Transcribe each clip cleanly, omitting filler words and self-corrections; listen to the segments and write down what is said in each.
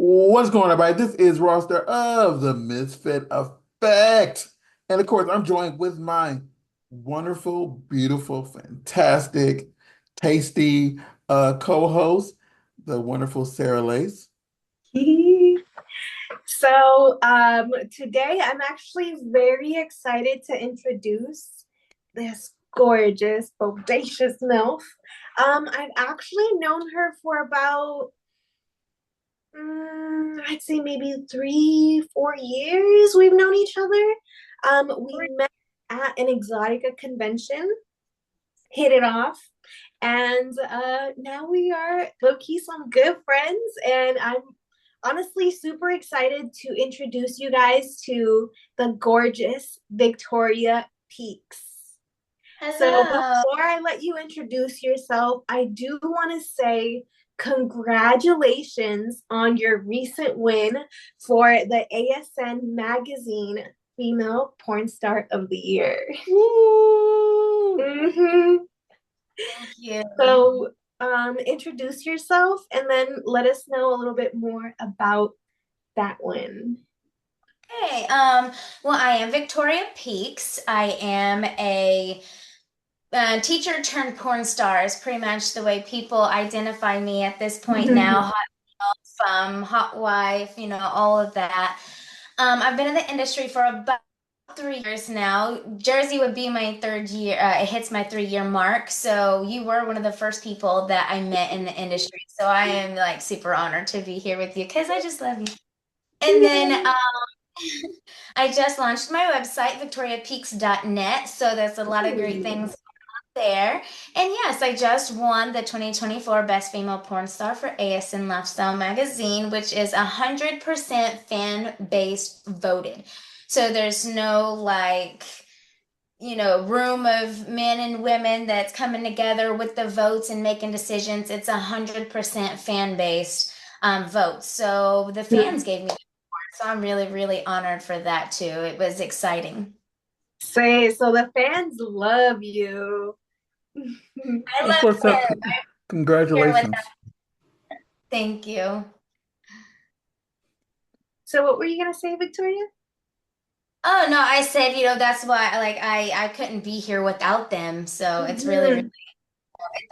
What's going on, everybody? This is Roster of the Misfit Effect. And of course, I'm joined with my wonderful, beautiful, fantastic, tasty co-host, the wonderful Sarah Lace. Today I'm actually very excited to introduce this gorgeous, bodacious MILF. I've actually known her for about, I'd say maybe 3, 4 years we've known each other. We met at an Exotica convention, hit it off, and now we are low-key some good friends, and I'm honestly super excited to introduce you guys to the gorgeous Victoria Peaks. So Hello. before I let you introduce yourself, I do want to say congratulations on your recent win for the ASN Magazine Female Porn Star of the Year. Woo! Mm-hmm. Thank you. Introduce yourself and then let us know a little bit more about that win. Hey, well, I am Victoria Peaks. I am a teacher turned porn star is pretty much the way people identify me at this point now. Hot hot wife, all of that. I've been in the industry for about 3 years now. Jersey would be my third year. It hits my 3 year mark. So you were one of the first people that I met in the industry. So I am like super honored to be here with you because I just love you. And then Yay. I just launched my website, victoriapeaks.net. So there's a lot of great Ooh. things there. And yes, I just won the 2024 Best Female Porn Star for ASN Lifestyle Magazine, which is 100% fan-based voted. So there's no room of men and women that's coming together with the votes and making decisions. It's 100% fan-based votes. So the fans gave me the award. So I'm really, really honored for that too. It was exciting. Say, so the fans love you. I That's love what's up. them. I'm here with Congratulations. them. Thank you. So what were you gonna say, Victoria? Oh no, I said, that's why I couldn't be here without them. So it's really, really Mhm.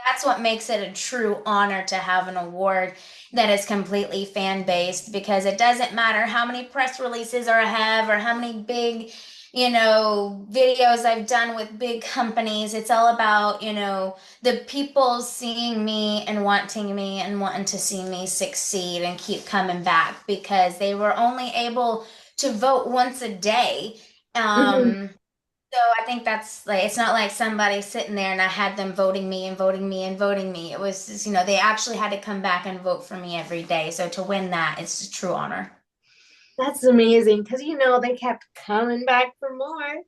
that's what makes it a true honor to have an award that is completely fan based because it doesn't matter how many press releases I have or how many big, videos I've done with big companies. It's all about, the people seeing me and wanting to see me succeed and keep coming back because they were only able to vote once a day. Mhm. So I think that's like it's not like somebody sitting there and I had them voting me and voting me and voting me. It was just, they actually had to come back and vote for me every day. So to win that, it's a true honor. That's amazing because they kept coming back for more.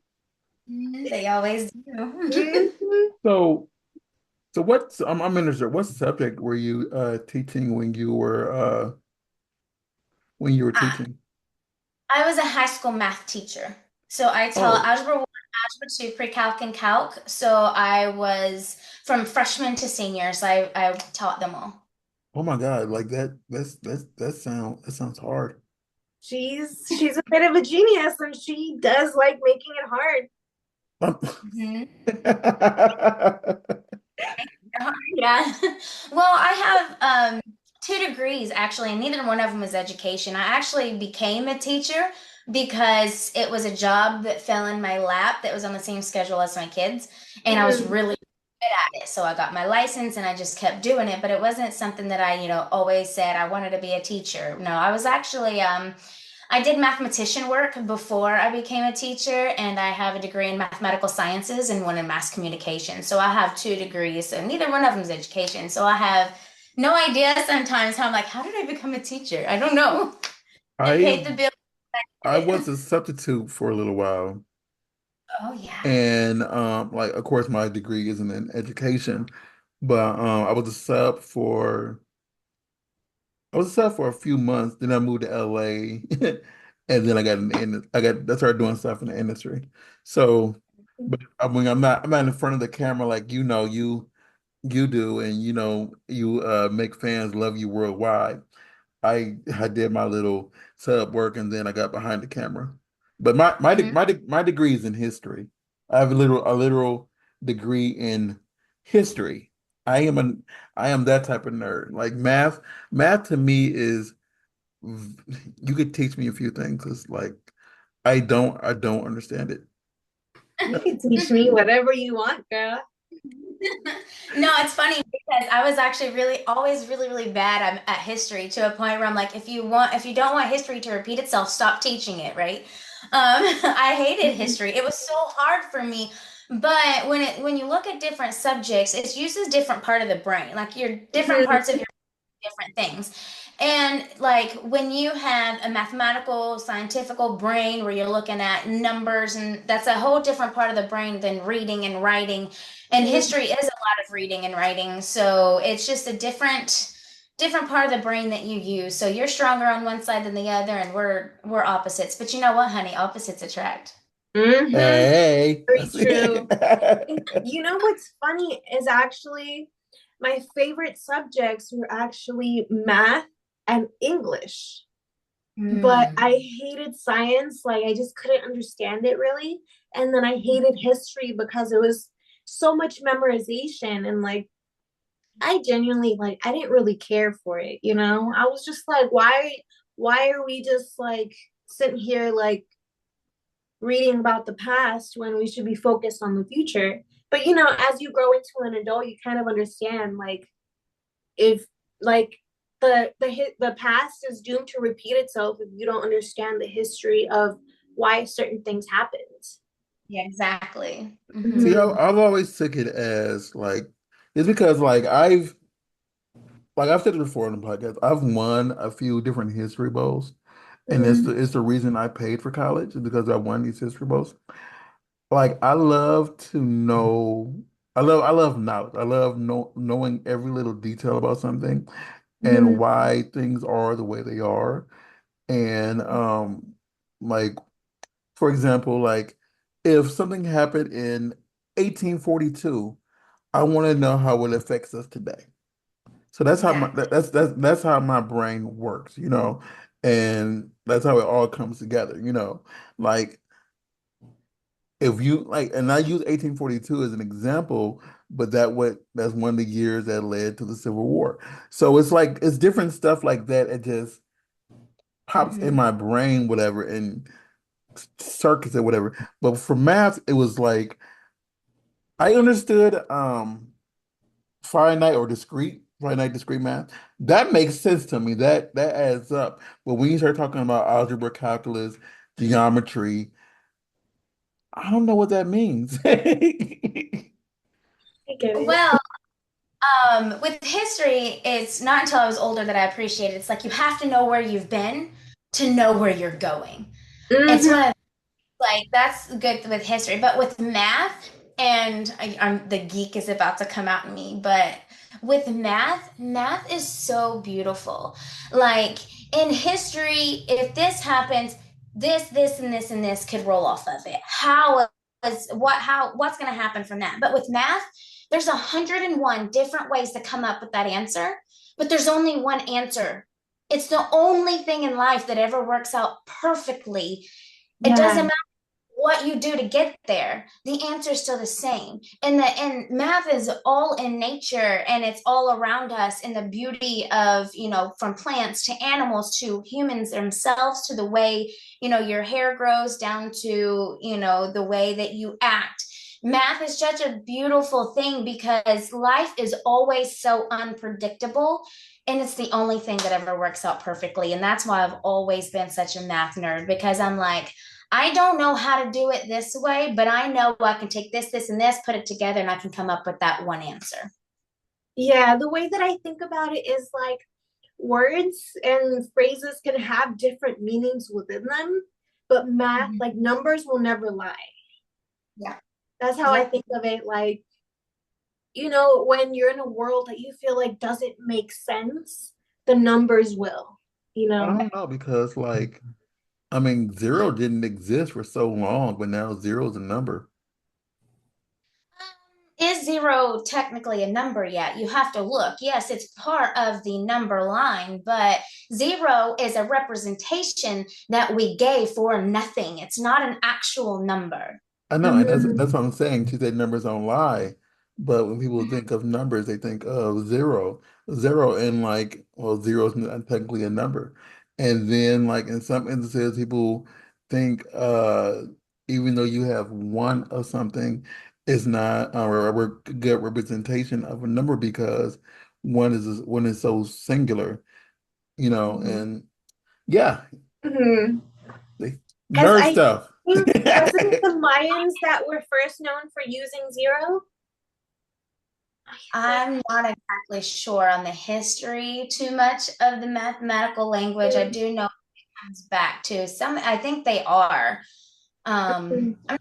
They always do. Mhm. So, I'm interested. What subject were you teaching when you were Ah, teaching? I was a high school math teacher. So I taught Oh, Algebra 1, Algebra 2, Pre-Calc, and Calc. So I was from freshmen to seniors. I taught them all. oh my God, like that sounds hard. She's a bit of a genius and she does like making it hard. Um, Mhm. Yeah. Well, I have two degrees actually, and neither one of them is education. I actually became a teacher because it was a job that fell in my lap that was on the same schedule as my kids, and I was Mhm. really good at it. So I got my license and I just kept doing it, but it wasn't something that I, always said I wanted to be a teacher. No, I was actually I did mathematician work before I became a teacher, and I have a degree in mathematical sciences and one in mass communication. So I have two degrees, and neither one of them is education. So I have no idea sometimes how I'm like, how did I become a teacher? I don't know. I I paid the bill. I was a substitute for a little while, Oh yeah. and like of course my degree isn't in education, but I was a sub for a few months. Then I moved to LA, and then I started doing stuff in the industry. So, but I mean, I'm not in front of the camera like you do, and you make fans love you worldwide. I did my little sub work and then I got behind the camera. But Mhm. my degree is in history. I have a literal degree in history. I am a I am that type of nerd. Like math to me is you could teach me a few things. It's like I don't understand it. You can teach me whatever you want, girl. No, it's funny because I was actually really always really bad at history to a point where I'm like, if you don't want history to repeat itself, stop teaching it, right? I hated Mhm. history. It was so hard for me. But when you look at different subjects, it uses different part of the brain, like your different Mhm. parts of your different things. And like when you have a mathematical, scientifical brain where you're looking at numbers, and that's a whole different part of the brain than reading and writing. And history is a lot of reading and writing. So it's just a different part of the brain that you use. So you're stronger on one side than the other, and we're opposites. But you know what, honey? Opposites attract. Mhm. Hey, I Very see. true. You know what's funny is actually my favorite subjects were actually math and English. But Mm. I hated science. Like I just couldn't understand it really. And then I hated history because it was so much memorization and like I genuinely like I didn't really care for it, you know? I was just like, why are we just like sitting here like reading about the past when we should be focused on the future? But you know, as you grow into an adult, you kind of understand like if like the past is doomed to repeat itself if you don't understand the history of why certain things happened. Yeah, exactly. See, Hmm. Mm-hmm. I've always took it as like it's because like I've said it before on the podcast, I've won a few different history bowls, and Mm-hmm. it's the reason I paid for college is because I won these history bowls. Like I love to know, I love knowledge. I love knowing every little detail about something and Mm-hmm. why things are the way they are. And like for example, like if something happened in 1842, I want to know how it affects us today. So that's how Exactly. that's how my brain works, you know, and that's how it all comes together, you know. Like if you like, and I use 1842 as an example, but that's one of the years that led to the Civil War. So it's like it's different stuff like that. It just pops in Hmm. my brain, whatever, and circuits or whatever. But for math, it was like I understood finite discrete math. That makes sense to me. That adds up. But when you start talking about algebra, calculus, geometry, I don't know what that means. I get it. Well, with history, it's not until I was older that I appreciated it. It's like you have to know where you've been to know where you're going. It's Mm-hmm. one of like that's good with history, but with math, and I'm the geek is about to come out in me, but with math is so beautiful. Like in history, if this happens, this, and this, and this could roll off of it. What's going to happen from that? But with math, there's 101 different ways to come up with that answer, but there's only one answer. It's the only thing in life that ever works out perfectly. It Yeah. doesn't what you do to get there, the answer is still the same. And math is all in nature, and it's all around us in the beauty of, from plants to animals to humans themselves, to the way, your hair grows, down to, the way that you act. Math is such a beautiful thing because life is always so unpredictable, and it's the only thing that ever works out perfectly. And that's why I've always been such a math nerd, because I'm like, I don't know how to do it this way, but I know I can take this, and this, put it together, and I can come up with that one answer. Yeah, the way that I think about it is like words and phrases can have different meanings within them, but math, Mhm. like numbers will never lie. Yeah. That's how I Yep. think of it. Like, you know, when you're in a world that you feel like doesn't make sense, the numbers will, you I know? don't know because like I mean zero didn't exist for so long, but now zero is a number. Is zero technically a number yet? You have to look. Yes, it's part of the number line, but zero is a representation that we gave for nothing. It's not an actual number. I know, and that's Mhm. what I'm saying. She said numbers don't lie, but when people think of numbers, they think of zero, zero, and like, well, zero is not technically a number. And then, like in some instances, people think, even though you have one of something, it's not a good representation of a number because one is so singular, you know. And yeah, Mhm. they, Because nerd I stuff. think, wasn't it the Mayans that were first known for using zero? I'm not exactly sure on the history too much of the mathematical language. I do know it comes back to some, I think they are. I'm not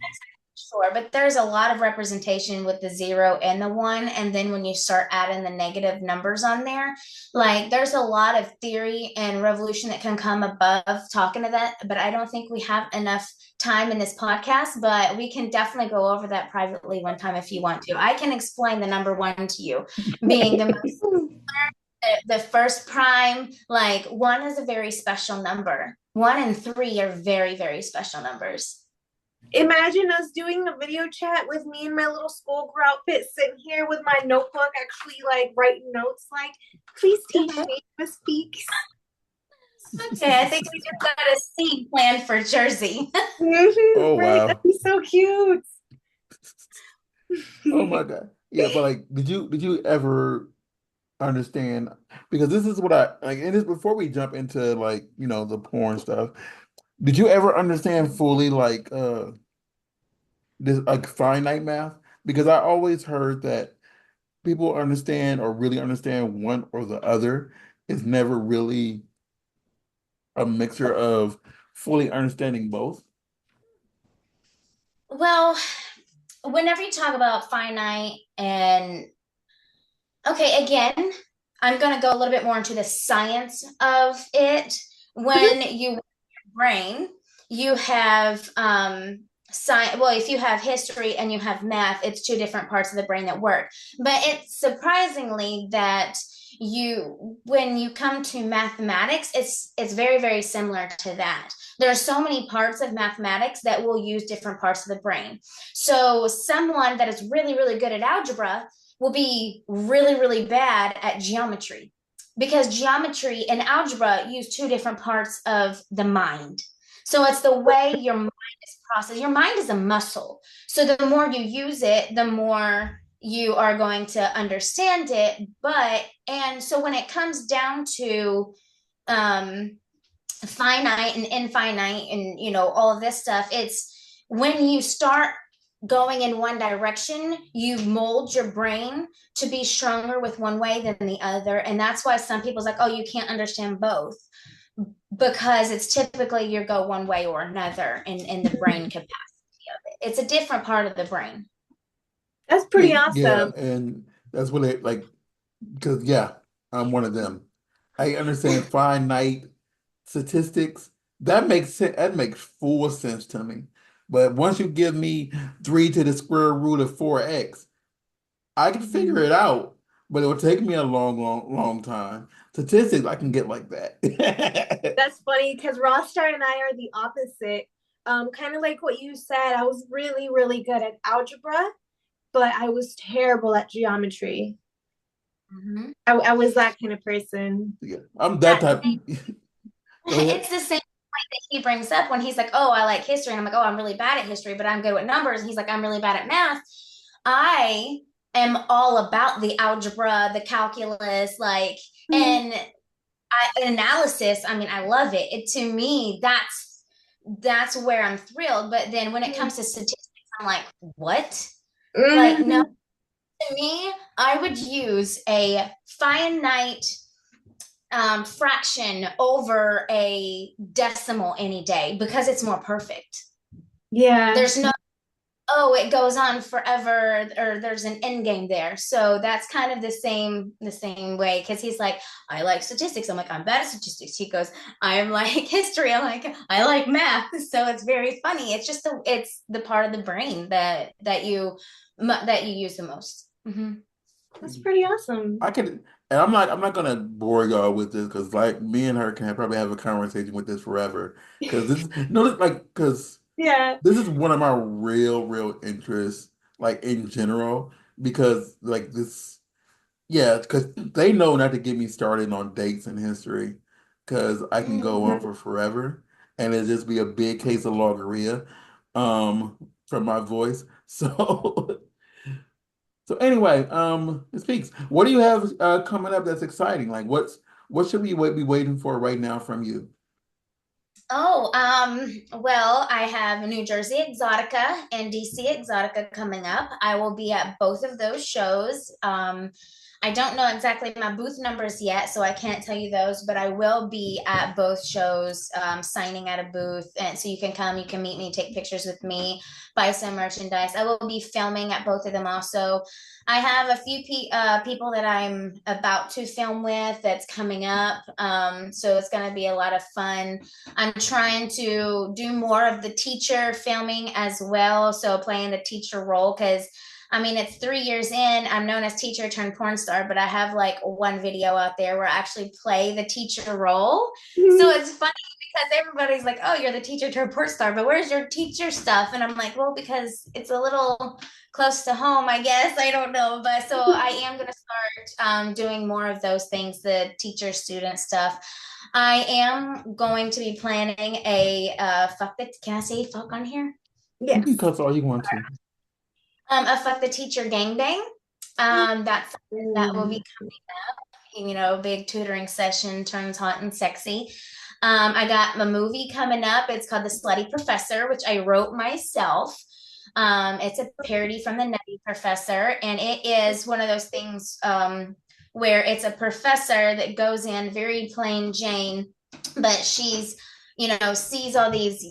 sure, but there's a lot of representation with the zero and the one. And then when you start adding the negative numbers on there, like there's a lot of theory and revolution that can come above talking to that. But I don't think we have enough time in this podcast, but we can definitely go over that privately one time if you want to. I can explain the number one to you being the first prime. Like one is a very special number. One and three are very, very special numbers. Imagine us doing a video chat with me in my little schoolgirl outfit, sitting here with my notebook, actually like writing notes. Like, please teach me, Miss Beaks. Okay, I think we just got a scene planned for Jersey. Oh Right, that'd wow. be so cute. Oh my God. Yeah, but like, did you ever understand? Because this is what I like, and this before we jump into like, the porn stuff. Did you ever understand fully like this like finite math? Because I always heard that people understand or really understand one or the other. It's never really a mixture of fully understanding both. Well, whenever you talk about finite and okay, again, I'm going to go a little bit more into the science of it. When you brain, you have science. Well, if you have history and you have math, it's two different parts of the brain that work. But it's surprisingly that when you come to mathematics, it's very, very similar to that. There are so many parts of mathematics that will use different parts of the brain. So someone that is really, really good at algebra will be really, really bad at geometry because geometry and algebra use two different parts of the mind. So it's the way your mind is processed. Your mind is a muscle. So the more you use it, the more you are going to understand it. And so when it comes down to um, finite and infinite and all of this stuff, it's when you start going in one direction, you mold your brain to be stronger with one way than the other. And that's why some people's like, oh, you can't understand both because it's typically you go one way or another in the brain capacity of it. It's a different part of the brain. That's Yeah, pretty yeah, awesome. and that's what it like because yeah, I'm one of them. I understand finite statistics. That makes sense. That makes full sense to me. But once you give me 3 to the square root of 4x, I can figure it out, but it will take me a long, long, long time. Statistics, I can get like that. That's funny because Rostar and I are the opposite. Kind of like what you said, I was really, really good at algebra, but I was terrible at geometry. Mm-hmm. I was that kind of person. Yeah, I'm that Yeah, type. Go ahead. it's the same point that he brings up when he's like, "Oh, I like history," and I'm like, "Oh, I'm really bad at history, but I'm good with numbers." And he's like, "I'm really bad at math." I am all about the algebra, the calculus, like, and analysis. I mean, I love it. It to me, that's where I'm thrilled. But then when it comes to statistics, I'm like, what? Like, no. Mhm. To me, I would use a finite fraction over a decimal any day because it's more perfect. Yeah, There's no, oh, it goes on forever, or there's an end game there. So that's kind of the same way because he's like, I like statistics. I'm like, I'm bad at statistics. He goes, I'm like history. I'm like, I like math. So it's very funny. It's the part of the brain that you use the most. Hmm. That's pretty awesome. I can, and I'm not gonna bore y'all with this because like me and her can probably have a conversation with this forever. Because this, no, this, like, because Yeah. this is one of my real interests, like in general, because like this, yeah, because they know not to get me started on dates and history, because I can go on Mhm. for forever, and it'll just be a big case of logorrhea, from my voice. So. So anyway, it speaks. What do you have coming up that's exciting? Like what should we be waiting for right now from you? Oh, well, I have New Jersey Exotica and DC Exotica coming up. I will be at both of those shows. I don't know exactly my booth numbers yet, so I can't tell you those, but I will be at both shows, signing at a booth. And so you can come, you can meet me, take pictures with me, buy some merchandise. I will be filming at both of them also. I have a few people that I'm about to film with that's coming up. So it's going to be a lot of fun. I'm trying to do more of the teacher filming as well. So playing the teacher role because I mean, it's 3 years in. I'm known as teacher turned porn star, but I have like one video out there where I actually play the teacher role. So it's funny because everybody's like, oh, you're the teacher turned porn star, but where's your teacher stuff? And I'm like, well, because it's a little close to home, I guess. I don't know. But so I am going to start doing more of those things, the teacher student stuff. I am going to be planning a fuck the, can I say fuck on here? You can Yes. cuss all you want to. A fuck the teacher gangbang. That's something that will be Ooh. coming, big tutoring session turns hot and sexy. I got a movie coming up. It's called The Slutty Professor, which I wrote myself. It's a parody from The Nutty Professor, and it is one of those things where it's a professor that goes in very plain Jane, but she's, sees all these,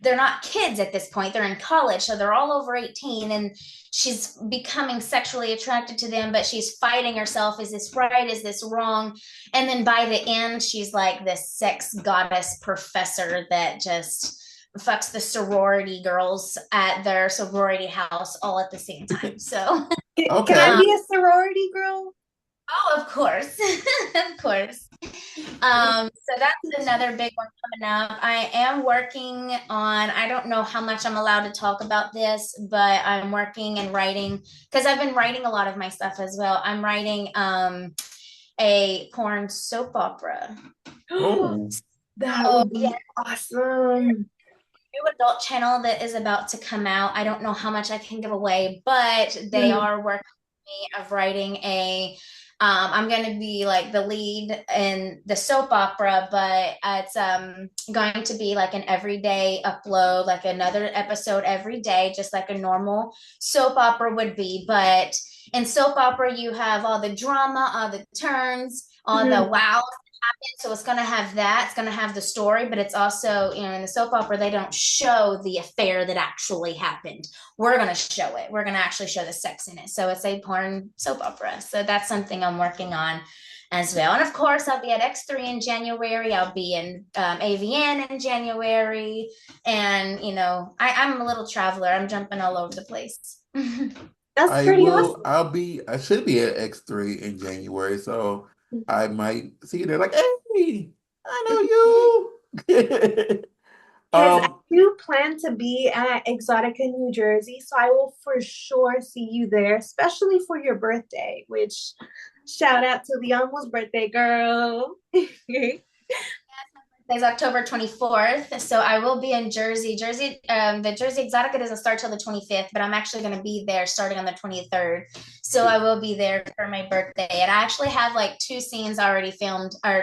they're not kids at this point, they're in college, so they're all over 18, and she's becoming sexually attracted to them, but she's fighting herself. Is this right? Is this wrong? And then by the end, she's like this sex goddess professor that just fucks the sorority girls at their sorority house all at the same time. So, Can I Okay. be a sorority girl? oh, of course, of course. So that's another big one coming up. I am working on, I don't know how much I'm allowed to talk about this, but I'm working and writing because I've been writing a lot of my stuff as well. I'm writing a porn soap opera. Oh, That Oh, would yeah, be awesome. new adult channel that is about to come out. I don't know how much I can give away, but they Mhm. are working with me of writing a I'm going to be like the lead in the soap opera, but it's going to be like an everyday upload, like another episode every day, just like a normal soap opera would be. But in soap opera, you have all the drama, all the turns, all the Mhm. wow. So it's going to have that. It's going to have the story, but it's also, in the soap opera, they don't show the affair that actually happened. We're going to show it. We're going to actually show the sex in it. So it's a porn soap opera. So that's something I'm working on as well. And of course, I'll be at X3 in January. I'll be in AVN in January. And, I'm a little traveler. I'm jumping all over the place. That's pretty awesome. I should be at X3 in January, so I might see you there like, hey, I know you. Because I Um, do plan to be at Exotica, New Jersey, so I will for sure see you there, especially for your birthday, which shout out to the almost birthday girl. Is October 24th. So I will be in Jersey. The Jersey Exotica doesn't start till the 25th, but I'm actually going to be there starting on the 23rd. So I will be there for my birthday. And I actually have like two scenes already filmed or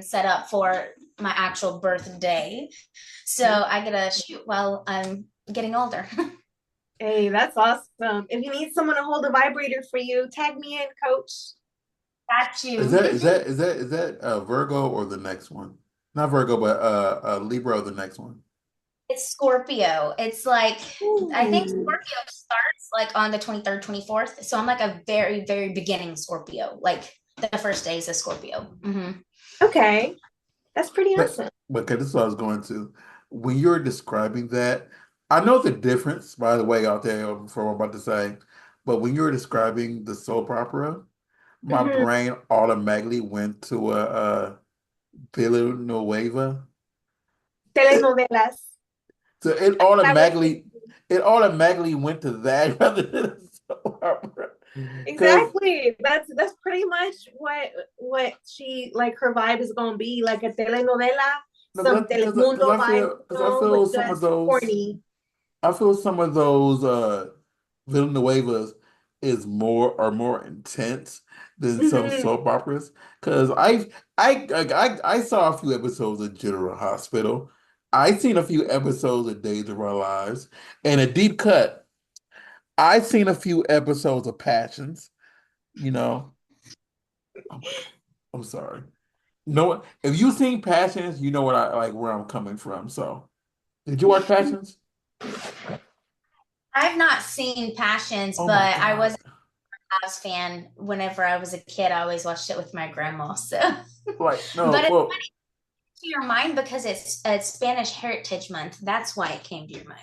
set up for my actual birthday. So I get to shoot while I'm getting older. Hey, that's awesome. If you need someone to hold a vibrator for you, tag me in, coach. Got is you. that is that is that is that Virgo or the next one? Not Virgo, but Libra or the next one. It's Scorpio. It's like, I think Ooh. Scorpio starts like on the 23rd, 24th. So I'm like a very, very beginning Scorpio. Like the first days of Scorpio. Hmm. Okay, that's pretty But awesome. okay, this is what I was going to. When you're describing that, I know the difference, by the way, out there for what I'm about to say. but when you were describing the soap opera, my Mhm. brain automatically went to a Villanueva. Telenovelas. So That was it automatically went to that rather than a soap opera. Because exactly. That's pretty much what she like her vibe is gonna be like a telenovela, no, some because Telemundo vibes, with I feel some of just those corny. I feel some of those Villanuevas is more intense than some Hmm. soap operas. Because I saw a few episodes of General Hospital. I seen a few episodes of Days of Our Lives, and a deep cut. I seen a few episodes of Passions. You know, oh my God, I'm sorry. No, if you seen Passions, you know what I like where I'm coming from. So, did you watch Passions? I've not seen Passions, Oh but my I was God. a House fan whenever I was a kid. I always watched it with my grandma. So, Like, no, but it's well, to your mind because it's Spanish Heritage Month. That's why it came to your mind.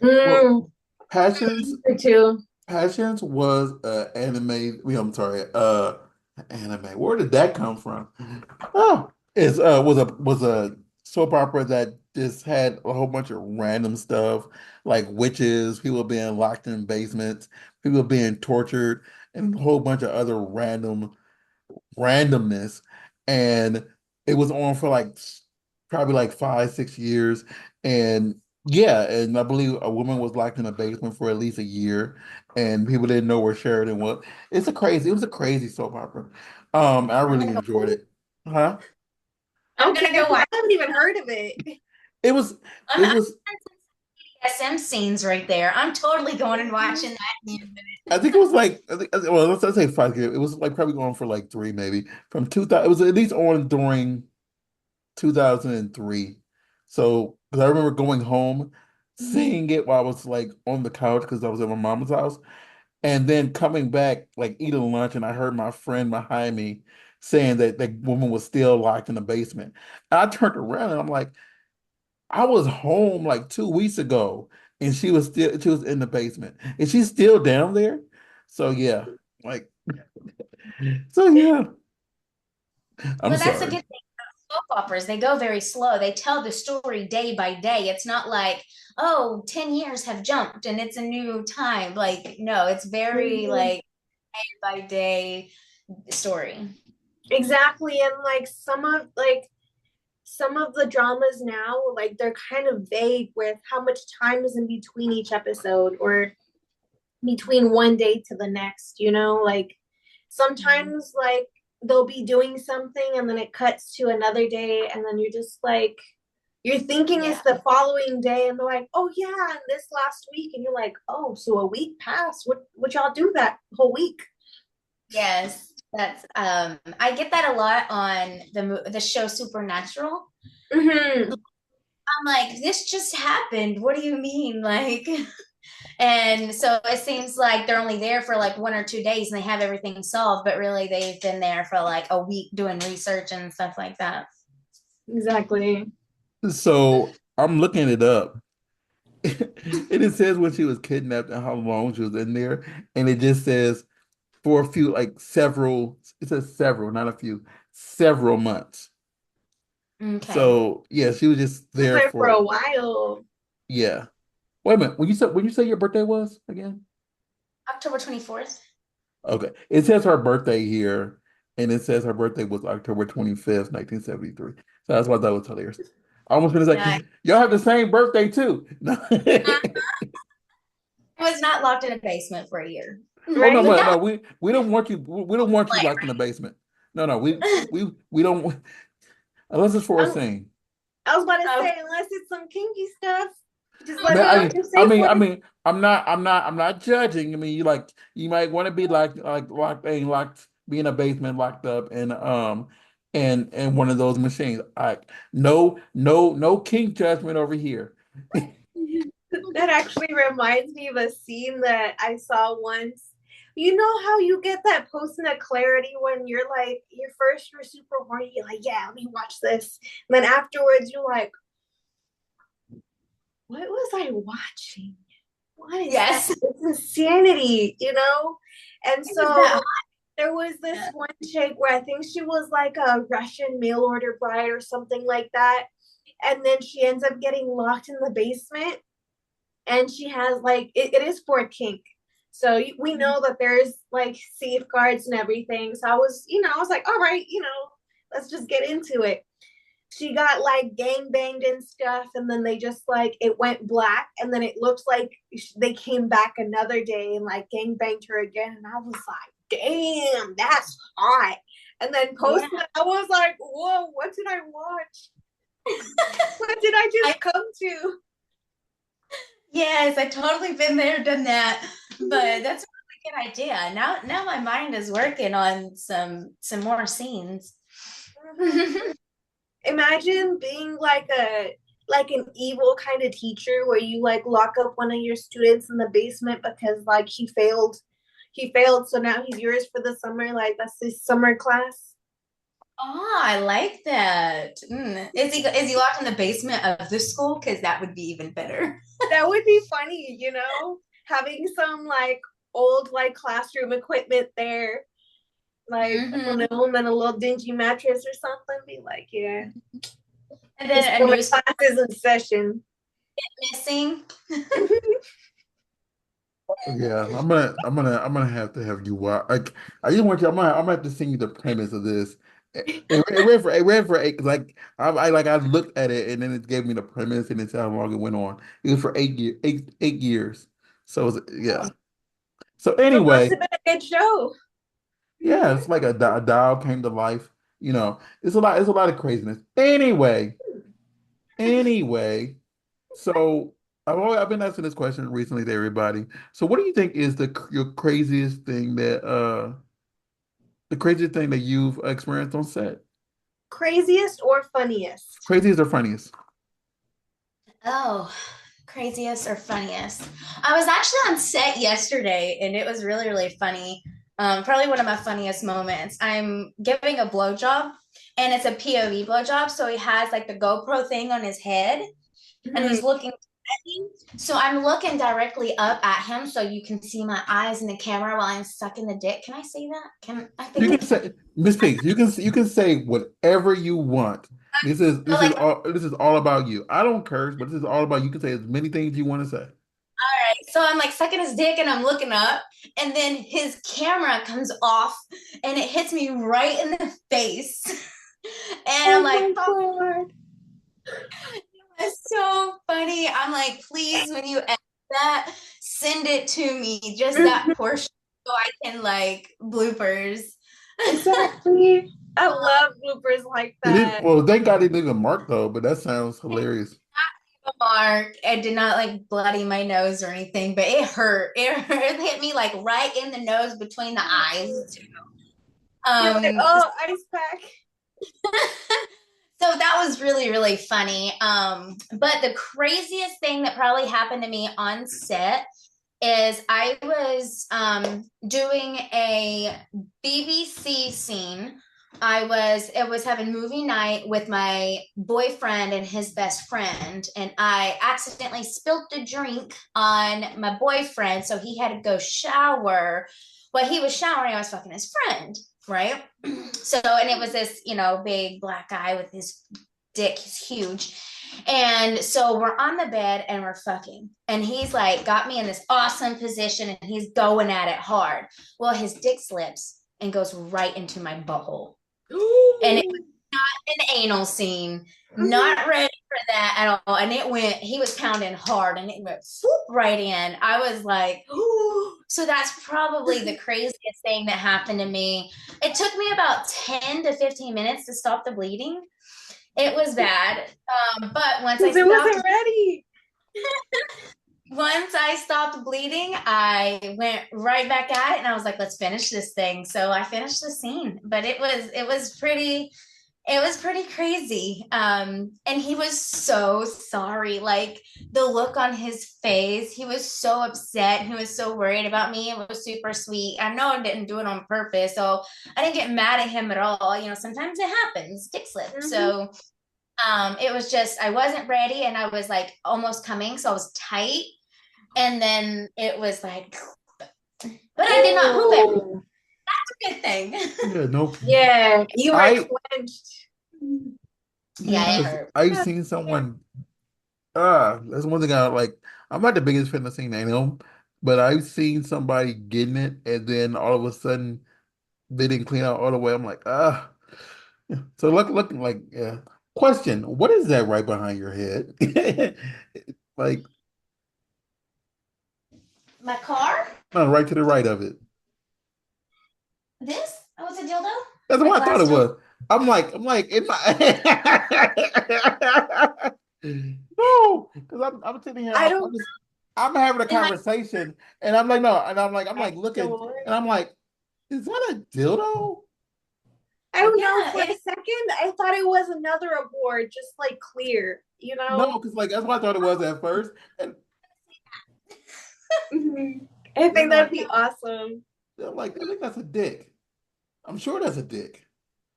well, Mm, Passions me too. Passions was anime. I'm sorry, anime. Where did that come from? Oh, it's was a soap opera that just had a whole bunch of random stuff, like witches, people being locked in basements, people being tortured, and a whole bunch of other randomness. And it was on for like probably like 5, 6 years. And yeah, and I believe a woman was locked in a basement for at least a year, and people didn't know where Sheridan was. It was a crazy soap opera. I I'm really gonna go. enjoyed it. Huh? I'm Okay, gonna go because I watch haven't even heard of it. It was it was SM scenes right there. I'm totally going and watching that in a minute. I think it was like well, let's say 5 years. It was like probably going for like three maybe from 2000. It was at least on during 2003. So, because I remember going home, seeing it while I was like on the couch because I was at my mom's house, and then coming back, like eating lunch, and I heard my friend behind me saying that that woman was still locked in the basement. And I turned around and I'm like, I was home like 2 weeks ago, and she was in the basement. Is she still down there? So yeah, like so yeah. I'm But that's a sorry. good thing about soap operas. They go very slow. They tell the story day by day. It's not like, oh, 10 years have jumped and it's a new time. Like, no, it's very Mhm. like day by day story. Exactly, and like some of the dramas now, like they're kind of vague with how much time is in between each episode or between one day to the next, like Mhm. sometimes like they'll be doing something and then it cuts to another day and then you're just like you're thinking Yeah. it's the following day and they're like, oh yeah, and this last week, and you're like, oh, so a week passed. What y'all do that whole week? Yes. That's I get that a lot on the show Supernatural. Mm-hmm. I'm like, this just happened. What do you mean? Like, and so it seems like they're only there for like 1 or 2 days and they have everything solved, but really they've been there for like a week doing research and stuff like that. Exactly. So I'm looking it up. And it says when she was kidnapped and how long she was in there. And it just says for a few, like several, it says several, not a few, several months. Okay. So yeah, she was just Was there there for a for, while. yeah. Wait a minute. When you say your birthday was again? October 24th. Okay. It says her birthday here, and it says her birthday was October 25th, 1973. So that's why that was hilarious. I almost gonna No, say, y'all have the same birthday too. No. I was not locked in a basement for a year. Oh no, Right? no, no. We don't want you. We don't want you locked in the basement. No, no. We don't. Unless it's for a Um, scene. I was about to Okay. say, unless it's some kinky stuff, just let me know Mhm. I, your I safe mean, I word. mean, I'm not judging. I mean, you might want to be like locked, being locked, be in a basement, locked up, and one of those machines. No kink judgment over here. That actually reminds me of a scene that I saw once. You know how you get that post of clarity when you're like, you're super horny, you're like, yeah, let me watch this. And then afterwards, you're like, what was I watching? what is that? Yes. It's insanity, you know? And It was so that there was this hot. one chick where I think she was like a Russian mail order bride or something like that. And then she ends up getting locked in the basement. And she has like, it is for a kink. So we know that there's like safeguards and everything. So I was, I was like, all right, let's just get into it. She got like gang banged and stuff, and then they just like it went black, and then it looks like they came back another day and like gang banged her again, and I was like, damn, that's hot. And then Yeah. posted, I was like, whoa, what did I watch? What did I I just come to? Yes, I totally been there, done that. But that's a really good idea. Now my mind is working on some more scenes. Imagine being like an evil kind of teacher where you like lock up one of your students in the basement because like he failed, so now he's yours for the summer, like that's his summer class. Oh, I like that. Is he locked in the basement of the school? Because that would be even better. That would be funny, having some like old like classroom equipment there, like I don't Hmm. know, and then a little dingy mattress or something. Be like, yeah, And his then a summer news class is in session. missing. Yeah, I'm gonna have to have you watch. Like, I just want you. I'm gonna have to send you the premise of this. Like I looked at it and then it gave me the premise and it's how long it went on. It was for 8 years, 8 years. So yeah. So So it must anyway, have been a good show. yeah, it's like a doll came to life. It's a lot of craziness. Anyway, so I've been asking this question recently to everybody. So what do you think is your the craziest thing that you've experienced on set? Craziest or funniest? Craziest or funniest? Oh, craziest or funniest? I was actually on set yesterday and it was really, really funny. Probably one of my funniest moments. I'm giving a blowjob and it's a POV blowjob. So he has like the GoPro thing on his head and Mhm. he's looking at me. So I'm looking directly up at him so you can see my eyes in the camera while I'm sucking the dick. Can I say that? I You think I can can. say, Miss Pigs, you can say whatever you want. This is So this is like, all this is all about you. I don't curse, but this is all about you. You can say as many things you want to say. so I'm like sucking his dick and I'm looking up, and then his camera comes off and it hits me right in the face. And I'm Oh like, my fuck, god. it's so funny. I'm like, please, when you edit that, send it to me, just that portion, so I can like bloopers. Exactly. I love bloopers like It didn't. that. Well, thank God it didn't even mark though. But that sounds hilarious. Mark. I did not like bloody my nose or anything, but it hurt. It hit me like right in the nose between the eyes. You're like, Um, oh, ice pack. so that was really, really funny. But the craziest thing that probably happened to me on set is I was doing a BBC scene. It was having movie night with my boyfriend and his best friend, and I accidentally spilt a drink on my boyfriend, so he had to go shower. While he was showering, I was fucking his friend, right? So, and it was this, big black guy with his dick, he's huge. And so we're on the bed and we're fucking. And he's like, got me in this awesome position and he's going at it hard. Well, his dick slips and goes right into my butthole. And it was an anal scene, not ready for that at all. And he was pounding hard and it went swoop right in. I was like, ooh. So that's probably the craziest thing that happened to me. It took me about 10 to 15 minutes to stop the bleeding. It was bad. But Because it wasn't ready. once I stopped bleeding, I went right back at it and I was like, let's finish this thing. So I finished the scene, but it was pretty crazy. And he was so sorry. Like the look on his face, he was so upset. He was so worried about me. It was super sweet. I know I didn't do it on purpose. So I didn't get mad at him at all. Sometimes it happens, dick slip. Mm-hmm. So it was just I wasn't ready and I was like almost coming, so I was tight. And then it was like, but I did not poop every Oh, good thing. Yeah, nope. yeah, you were I clenched. Yeah, it Yes, hurt. I've That's seen scary. someone. That's one thing I like. I'm not the biggest fan of seeing animal, but I've seen somebody getting it, and then all of a sudden they didn't clean out all the way. I'm like, ah. Yeah. So looking like, yeah. Question: what is that right behind your head? Like, My car? no, right to the right of it. This? Oh, it's a dildo? That's A what I thought glass it dildo? was. I'm like, it's not. No, because I'm sitting here, I don't I'm having a In my conversation, and I'm like, no, and I'm know. like looking, Door. and I'm like, is that a dildo? I don't know. yeah, For a second, I thought it was another award, just like clear, you No, know? because like that's what I thought it was at first, and Mhm. I then think that'd like, be awesome. I'm like, I think that's a dick. I'm sure that's a dick.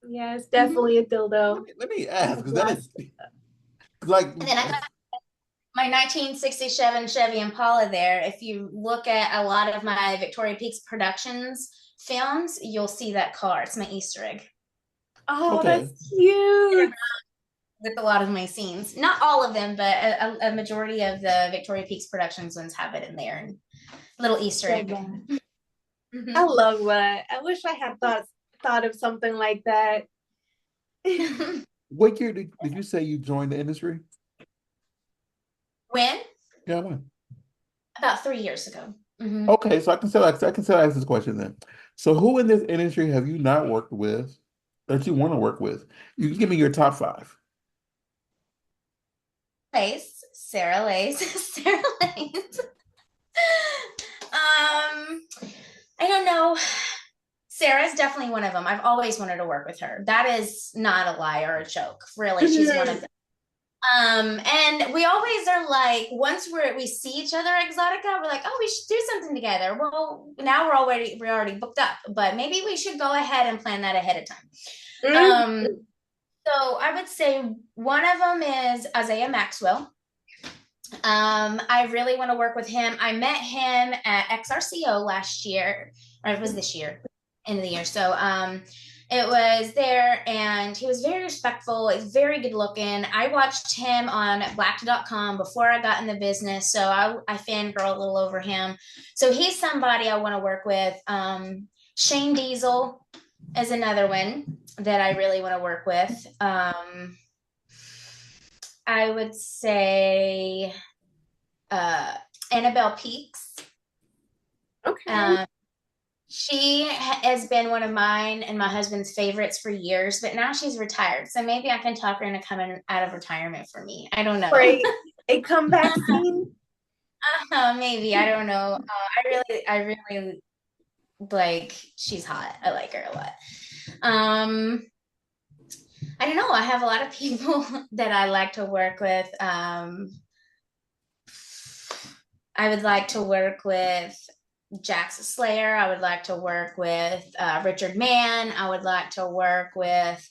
Yeah, it's Mhm. definitely a Let dildo. me let me It's ask, a because that is glass. like, And then I got my 1967 Chevy Impala there. If you look at a lot of my Victoria Peaks Productions films, you'll see that car. It's my Easter egg Oh, okay, that's cute. with a lot of my scenes. Not all of them, but a majority of the Victoria Peaks Productions ones have it in there. And little Easter Love egg. that. I Mhm. love that. I wish I had thought of something like that. what year did you say you joined the industry? When? Yeah, when? About 3 years ago. Hmm. Okay, so I can still ask this question then. So who in this industry have you not worked with that you want to work with? You can give me your top five. Lace, Sarah Lace, Sarah Lace. I don't know. Sarah's definitely one of them. I've always wanted to work with her. That is not a lie or a joke. Really, she's one of them. And we always are like, once we see each other at Exotica, we're like, oh, we should do something together. Well, now we're already booked up, but maybe we should go ahead and plan that ahead of time. Mhm. Um, so I would say one of them is Isaiah Maxwell. I really want to work with him. I met him at XRCO last year, or it was this year, end of the year. So it was there, and he was very respectful. He's very good looking. I watched him on blacked.com before I got in the business, so I fangirl a little over him. So he's somebody I want to work with. Shane Diesel is another one that I really want to work with. I would say uh, Annabelle Peaks. Okay. Um, she has been one of mine and my husband's favorites for years, but now she's retired. So maybe I can talk her into coming out of retirement for me. I don't For know. a comeback scene. Maybe. I don't know. I really like, she's hot. I like her a lot. Um, I don't know. I have a lot of people that I like to work with. I would like to work with Jax Slayer. I would like to work with Richard Mann. I would like to work with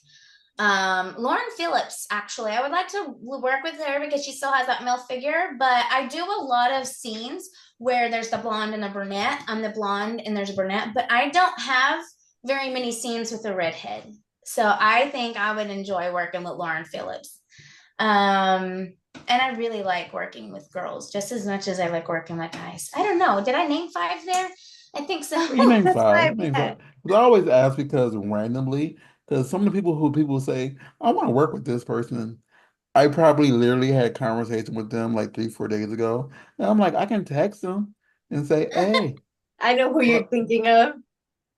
Lauren Phillips, actually. I would like to work with her because she still has that male figure, but I do a lot of scenes where there's the blonde and the brunette. I'm the blonde and there's a brunette, but I don't have very many scenes with a redhead. So I think I would enjoy working with Lauren Phillips. Um, and I really like working with girls just as much as I like working with guys. I don't know. Did I name five there? I think You so. name That's five. five. You name Yeah. five. But I always ask because randomly, because some of the people say, I want to work with this person. I probably literally had a conversation with them like 3, 4 days ago. And I'm like, I can text them and say, hey, I know who you're what? thinking of.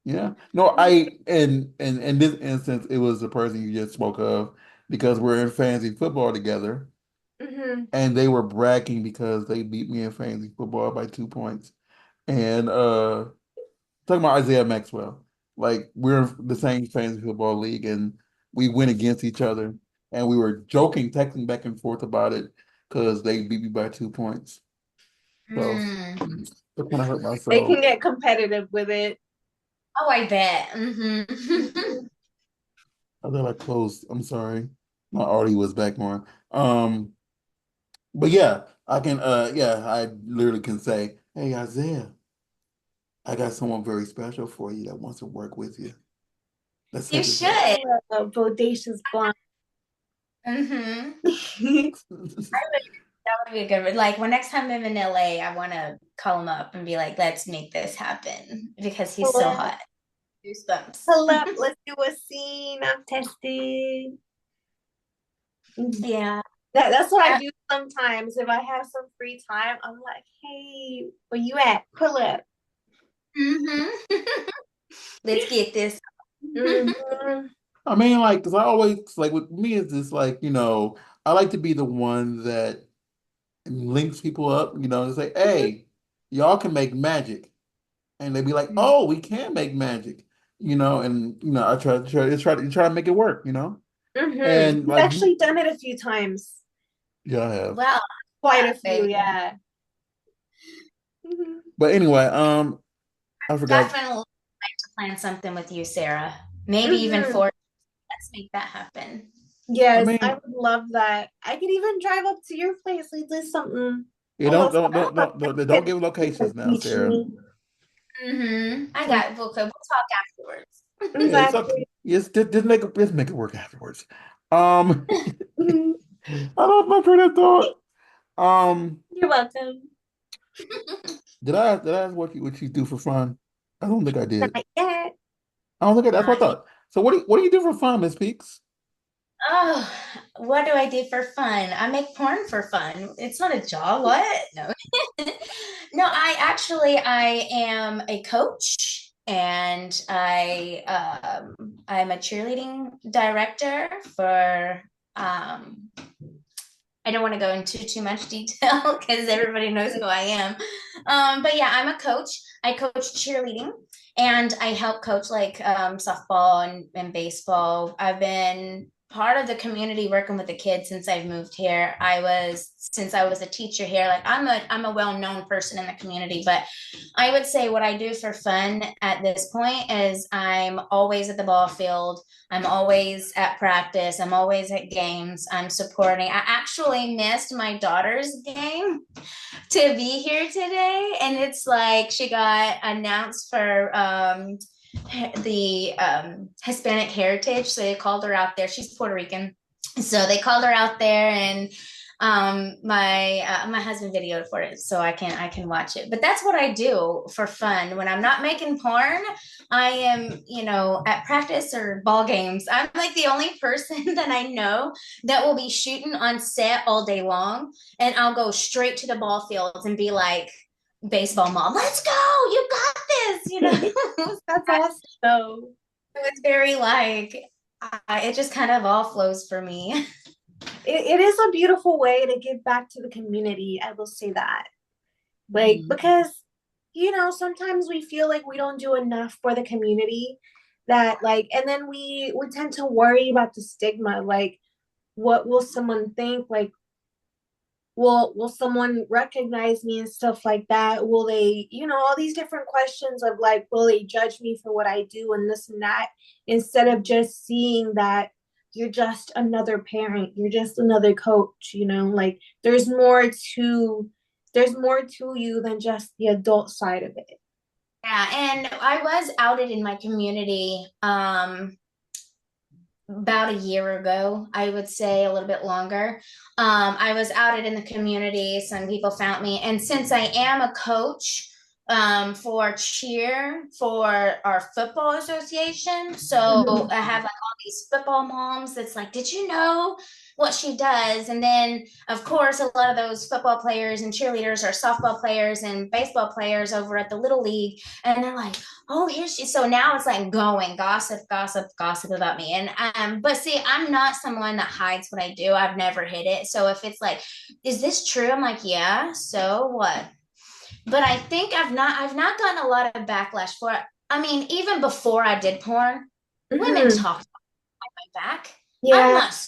Yeah. No, in this instance, it was the person you just spoke of because we're in fantasy football together. Hmm. And they were bragging because they beat me in fantasy football by 2 points. And talking about Isaiah Maxwell. Like we're in the same fantasy football league and we went against each other and we were joking, texting back and forth about it because they beat me by 2 points. So Mm. it kind of hurt They myself. can get competitive with it. Oh, I bet. Hmm. Mhm. I thought I closed. I'm sorry. My audio was back on. But yeah, I can, yeah, I literally can say, hey, Isaiah, I got someone very special for you that wants to work with you. Let's You set this up. should. Bodacious blonde. Mm-hmm. That would be a good one. Like when next time I'm in LA, I want to call him up and be like, let's make this happen because he's Pull so up, hot. Goosebumps. pull up, let's do a scene. I'm tested. Yeah. That's what I do sometimes. If I have some free time, I'm like, hey, where you at? Pull up. Mm-hmm. Let's get this. Mm-hmm. I mean, like, because I always, like, with me, it's just like, I like to be the one that links people up, and say, hey, y'all can make magic. And they'd be like, oh, we can make magic, and, I try to make it work. Mm-hmm. And I've like, actually done it a few times. yeah, I have. Well, Quite a few, baby. yeah. Mm-hmm. But anyway, I forgot. Definitely like to plan something with you, Sarah. Maybe even Mm-hmm. four. Let's make that happen. I Yes, I mean, would love that. I could even drive up to your place. We do something you a little don't give locations now, Sarah. beachy. Mm-hmm. I got. We'll talk afterwards. Yeah, it's okay. Exactly. Yes, just make it work afterwards. Um, Mhm. I lost my train of thought. Um, You're welcome. did I ask what you do for fun? I don't think I did. Not yet. I don't think that's what I Not yet. thought. So what do you do for fun, Miss Peaks? Oh, what do I do for fun? I make porn for fun. It's not a job. What? No. No, I am a coach and I'm a cheerleading director for um I don't want to go into too much detail because everybody knows who I am. But yeah, I'm a coach. I coach cheerleading and I help coach like softball and baseball. I've been part of the community working with the kids since I've moved here. Since I was a teacher here, like I'm a well-known person in the community, but I would say what I do for fun at this point is I'm always at the ball field. I'm always at practice. I'm always at games. I'm supporting. I actually missed my daughter's game to be here today. And it's like she got announced for the Hispanic Heritage. So they called her out there. She's Puerto Rican. So they called her out there and my husband videoed for it so I can watch it. But that's what I do for fun when I'm not making porn. I am, at practice or ball games. I'm like the only person that I know that will be shooting on set all day long, and I'll go straight to the ball fields and be like, baseball mom, let's go, you got this. That's awesome, though. It's very like, it just kind of all flows for me. It is a beautiful way to give back to the community. I will say that. Like, Mhm. because, sometimes we feel like we don't do enough for the community that, like, and then we tend to worry about the stigma. Like, what will someone think? Like, will someone recognize me and stuff like that? Will they, all these different questions of like, will they judge me for what I do and this and that, instead of just seeing that you're just another parent, you're just another coach, like there's more to you than just the adult side of it. Yeah, and I was outed in my community about a year ago, I would say a little bit longer. I was outed in the community. Some people found me. And since I am a coach for cheer for our football association, so Mhm. I have like all these football moms that's like, did you know what she does? And then, of course, a lot of those football players and cheerleaders are softball players and baseball players over at the Little League. And they're like, oh, here she. So now it's like going gossip, gossip, gossip about me. And but see, I'm not someone that hides what I do. I've never hid it. So if it's like, is this true? I'm like, yeah. So what? But I think I've not gotten a lot of backlash for it. I mean, even before I did porn, women Mhm. talked behind my back. I'm Yeah. not.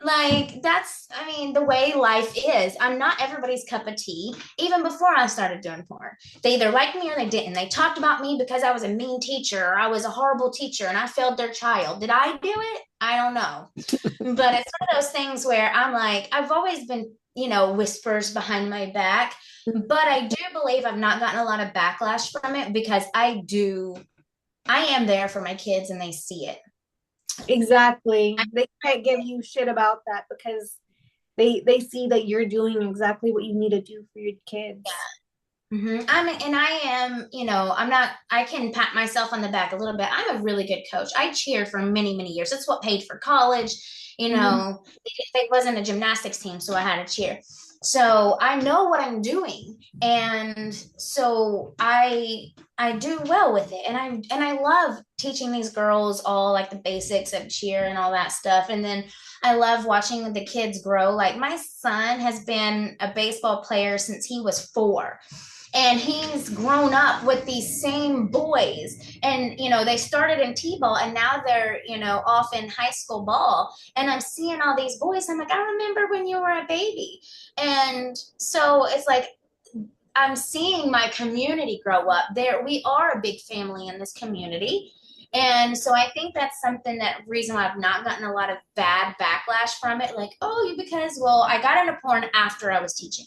Like that's, I mean, the way life is. I'm not everybody's cup of tea. Even before I started doing porn, they either liked me or they didn't. They talked about me because I was a mean teacher or I was a horrible teacher and I failed their child. Did I do it? I don't know. But it's one of those things where I'm like, I've always been, whispers behind my back, but I do believe I've not gotten a lot of backlash from it because I am there for my kids and they see it. Exactly. They can't give you shit about that because they see that you're doing exactly what you need to do for your kids. And I am, I can pat myself on the back a little bit. I'm a really good coach. I cheered for many, many years. That's what paid for college. Mhm. It wasn't a gymnastics team, so I had to cheer. So I know what I'm doing. And so I do well with it. And I love teaching these girls all like the basics of cheer and all that stuff. And then I love watching the kids grow. Like my son has been a baseball player since he was 4, and he's grown up with these same boys, and they started in t-ball and now they're off in high school ball, and I'm seeing all these boys. I'm like, I remember when you were a baby. And so it's like I'm seeing my community grow up. There we are a big family in this community. And so I think that's something, that reason why I've not gotten a lot of bad backlash from it. Like, oh, you, because, well, I got into porn after I was teaching.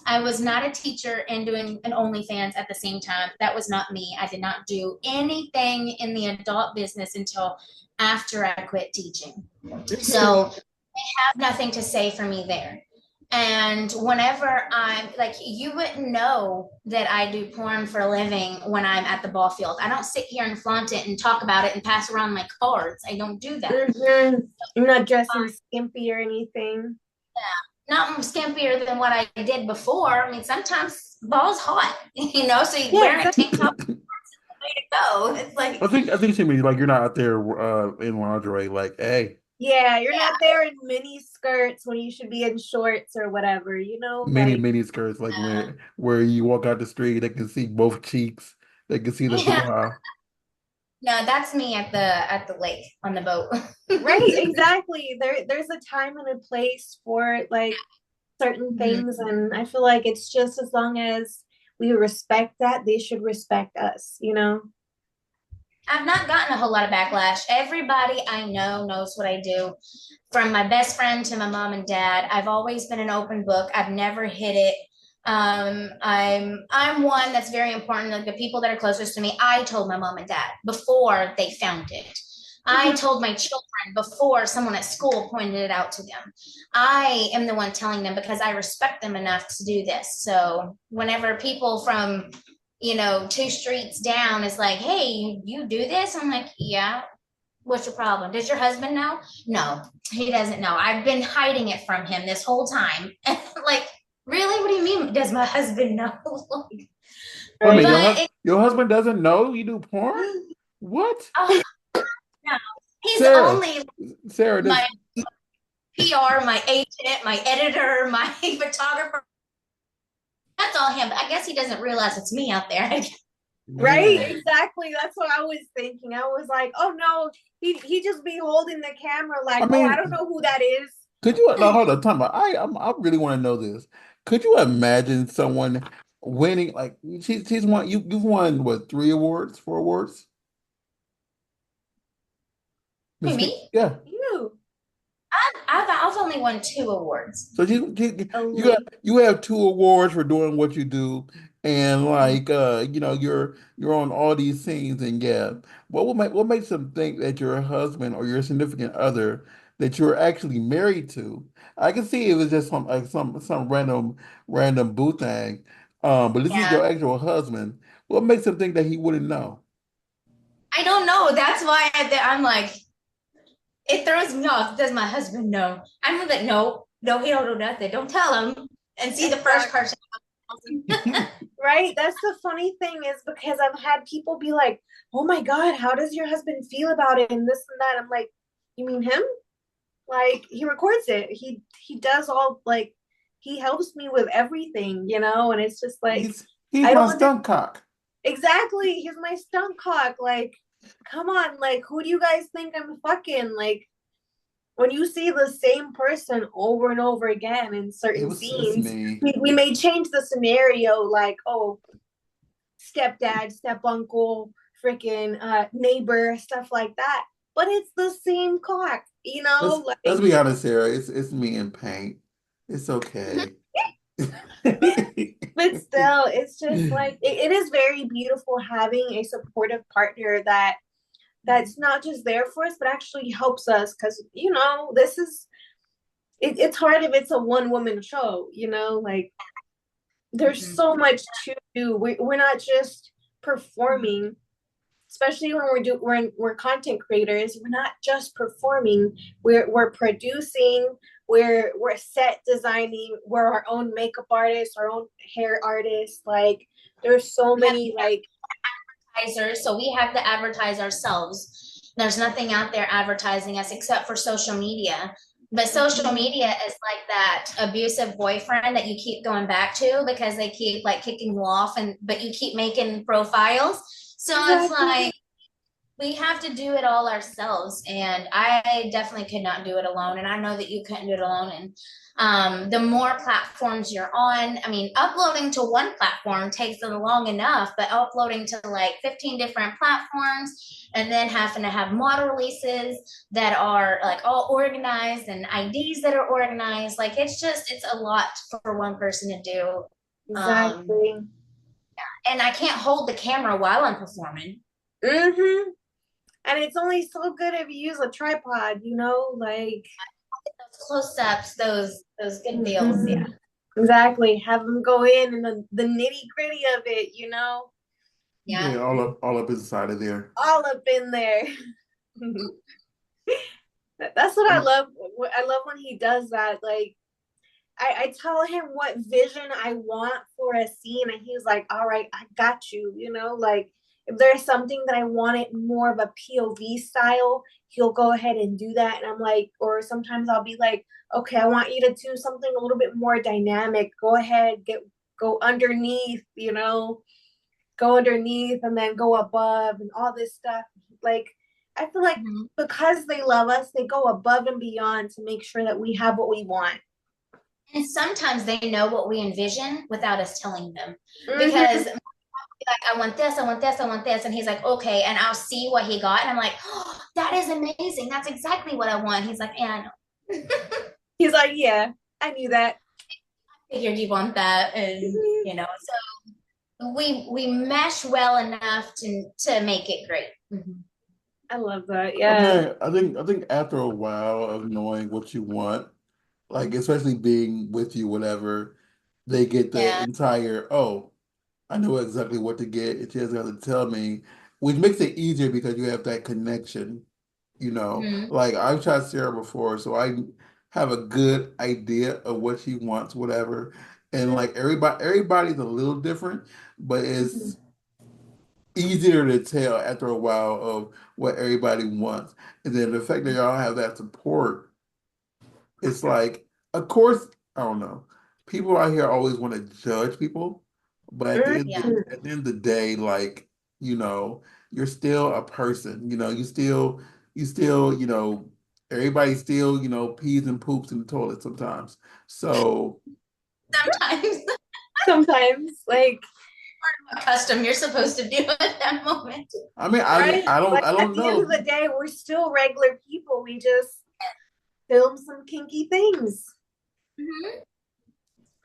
I was not a teacher and doing an OnlyFans at the same time. That was not me. I did not do anything in the adult business until after I quit teaching. So I have nothing to say for me there. And whenever I'm like, you wouldn't know that I do porn for a living when I'm at the ball field. I don't sit here and flaunt it and talk about it and pass around my cards. I don't do that. Mm-hmm. You're not dressing skimpy or anything. Not skimpier than what I did before. I mean, sometimes ball's hot, so you Yeah, wearing a exactly. tank top, way to go. It's like, I think she means like you're not out there in lingerie. Like, hey, Yeah, you're yeah, not there in mini skirts when you should be in shorts or whatever, like mini skirts, like where you walk out the street, they can see both cheeks, they can see the yeah. hoo-ha. No, that's me at the lake on the boat. right, exactly. There's a time and a place for like certain things, and I feel like it's just as long as we respect that, they should respect us. I've not gotten a whole lot of backlash. Everybody I know knows what I do, from my best friend to my mom and dad. I've always been an open book. I've never hid it. I'm one that's very important. Like the people that are closest to me, I told my mom and dad before they found it. I Mhm. told my children before someone at school pointed it out to them. I am the one telling them because I respect them enough to do this. So whenever people from 2 streets down is like, hey, you do this? I'm like, yeah. What's your problem? Does your husband know? No, he doesn't know. I've been hiding it from him this whole time. Like, really? What do you mean? Does my husband know? Wait a minute, Right. But your husband doesn't know you do porn? What? oh no, he's Sarah, only Sarah, my this PR, my agent, my editor, my photographer. That's all him. But I guess he doesn't realize it's me out there. Right, man. exactly. That's what I was thinking. I was like, oh no, he just be holding the camera I like, oh, I don't mean, know who that is. could you now hold on, time out. I really want to know this. Could you imagine someone winning like she's won you've won what 3 awards, 4 awards? Hey, Miss Vic, me? yeah. You. I've only won 2 awards. So Oh. you have 2 awards for doing what you do, and like you're on all these things, and yeah, what makes them think that your husband or your significant other that you're actually married to? I can see it was just some random boo thing, but this is Yeah. your actual husband. What makes them think that he wouldn't know? I don't know. That's why I'm like, it throws me off. Does my husband know? I'm like, no, no, he don't know nothing. Don't tell him. And see the first Exactly. person. Right? That's the funny thing is because I've had people be like, oh my God, how does your husband feel about it and this and that? I'm like, you mean him? Like he records it. He does all like he helps me with everything, and it's just like He's I my don't understand. stunt cock. Exactly. He's my stunt cock. Like, come on, like who do you guys think I'm fucking? Like, when you see the same person over and over again in certain it's scenes, me. we may change the scenario, like, oh, stepdad, step uncle, freaking neighbor, stuff like that. But it's the same clock, Let's be honest, Sarah. It's me in paint. It's okay. but still, it's just like it is very beautiful having a supportive partner that's not just there for us, but actually helps us because this is it's hard if it's a one woman show, like there's Mhm. so much to do. We're not just performing, especially when we're content creators. We're not just performing. We're producing. We're set designing. We're our own makeup artists, our own hair artists. Like there's so We have many like advertisers, so we have to advertise ourselves. There's nothing out there advertising us except for social media. But social media is like that abusive boyfriend that you keep going back to because they keep like kicking you off and but you keep making profiles. So it's exactly like we have to do it all ourselves, and I definitely could not do it alone, and I know that you couldn't do it alone. And the more platforms you're on, I mean, uploading to one platform takes long enough, but uploading to like 15 different platforms and then having to have model releases that are like all organized and IDs that are organized, like it's a lot for one person to do. um exactly. and I can't hold the camera while I'm performing. Mm-hmm. And it's only so good if you use a tripod, like Those close-ups, those good deals, yeah. mhm. Exactly. Have them go in and the nitty gritty of it, Yeah. Yeah, all up inside of there. all up in there. That's what I Um, love. I love when he does that. Like I tell him what vision I want for a scene, and he's like, "All right, I got you." Like if there's something that I want it more of a POV style, he'll go ahead and do that. And I'm like, or sometimes I'll be like, "Okay, I want you to do something a little bit more dynamic. Go ahead, go underneath, go underneath and then go above and all this stuff." Like I feel like Mhm. because they love us, they go above and beyond to make sure that we have what we want. And sometimes they know what we envision without us telling them. Mm-hmm. Because like, I want this, I want this, I want this. And he's like, okay. And I'll see what he got. And I'm like, oh, that is amazing. That's exactly what I want. He's like, yeah, I know. He's like, yeah, I knew that. Figured you want that. And so we mesh well enough to make it great. Mhm. I love that. I Yeah. mean, I think after a while of knowing what you want, like especially being with you, whatever, they get the Yeah. entire, oh, I know exactly what to get. It just have to tell me, which makes it easier because you have that connection, you know. Mhm. Like I've tried Sarah before, so I have a good idea of what she wants, whatever. And like everybody's a little different, but it's easier to tell after a while of what everybody wants. And then the fact that y'all have that support, it's like, of course, I don't know. People out here always want to judge people, but Yeah. at the end of the day, like, you're still a person. You still, everybody still, pees and poops in the toilet sometimes. So, Sometimes Sometimes, like, custom you're supposed to do at that moment. I mean, right? Like I at don't the end of know. the day, we're still regular people. We just film some kinky things. Mm-hmm.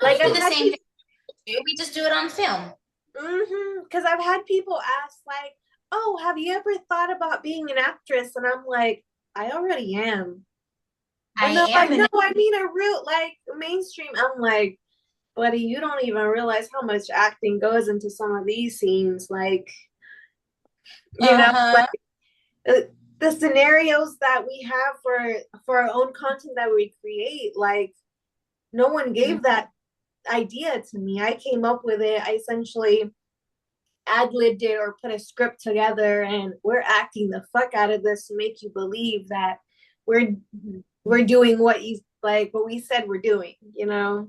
Like We do I've the had same people, thing. We just do it on film. because I've had people ask like, "Oh, have you ever thought about being an actress?" And I'm like, "I already am." I And they're like, am "No, an I mean a real like mainstream." I'm like, "Buddy, you don't even realize how much acting goes into some of these scenes. Like, like uh-huh. the scenarios that we have for our own content that we create. Like, no one gave that idea to me. I came up with it. I essentially ad libbed it or put a script together, and we're acting the fuck out of this to make you believe that we're we're doing what we said we're doing. I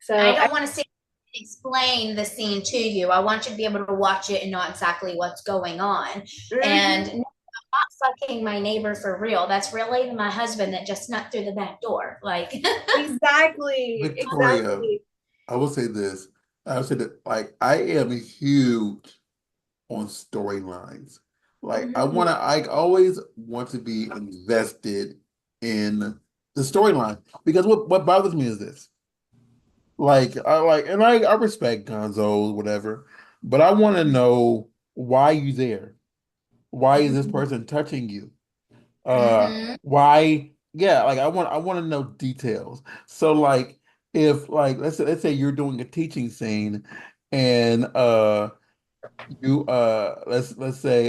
So I don't want to say explain the scene to you. I want you to be able to watch it and know exactly what's going on. And mm-hmm. not fucking my neighbor for real. That's really my husband that just snuck through the back door. Like, Exactly. Victoria, Exactly. I will say this. I would say that like I am huge on storylines. Like Mhm. I always want to be invested in the storyline because what bothers me is this. Like I respect Gonzo, whatever, but I want to know why you there. Why is this Mhm. person touching you? mm-hmm. Why? Yeah, like I want to know details. So like if like let's say you're doing a teaching scene and you let's say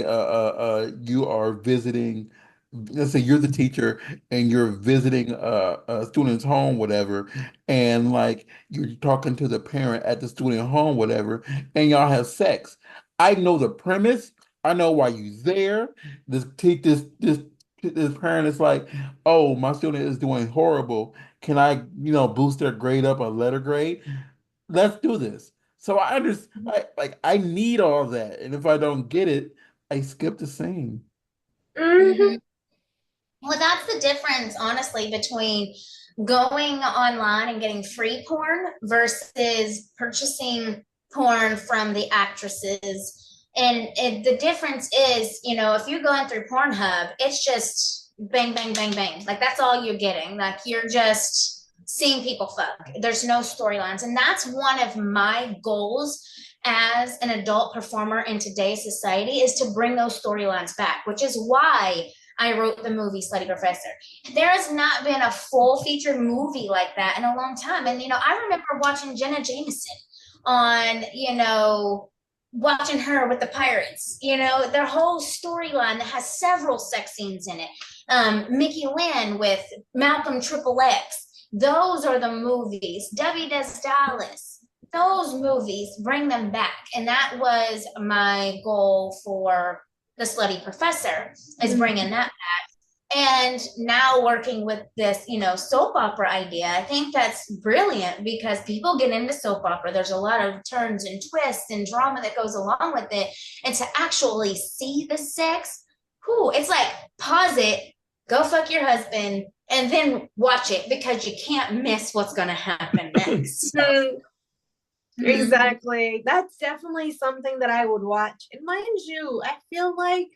you are visiting, let's say you're the teacher and you're visiting a student's home, whatever, and like you're talking to the parent at the student home, whatever, and y'all have sex. I know the premise. I know why you there. This parent is like, oh, my student is doing horrible. Can I, boost their grade up a letter grade? Let's do this. So I understand, I need all that, and if I don't get it, I skip the scene. Mhm. Mm-hmm. Well, that's the difference, honestly, between going online and getting free porn versus purchasing porn from the actresses. And the difference is, if you're going through Pornhub, it's just bang, bang, bang, bang. Like that's all you're getting. Like you're just seeing people fuck. There's no storylines. And that's one of my goals as an adult performer in today's society is to bring those storylines back, which is why I wrote the movie Slutty Professor. There has not been a full featured movie like that in a long time. And, I remember watching Jenna Jameson on, watching her with the pirates, their whole storyline that has several sex scenes in it. Mickey Lynn with Malcolm Triple X. Those are the movies. Debbie Does Dallas. Those movies, bring them back. And that was my goal for the Slutty Professor, is bringing that back. And now working with this, soap opera idea, I think that's brilliant because people get into soap opera. There's a lot of turns and twists and drama that goes along with it. And to actually see the sex, whew, it's like pause it, go fuck your husband, and then watch it because you can't miss what's going to happen next. So, Mhm. mm-hmm. Exactly. That's definitely something that I would watch. And mind you, I feel like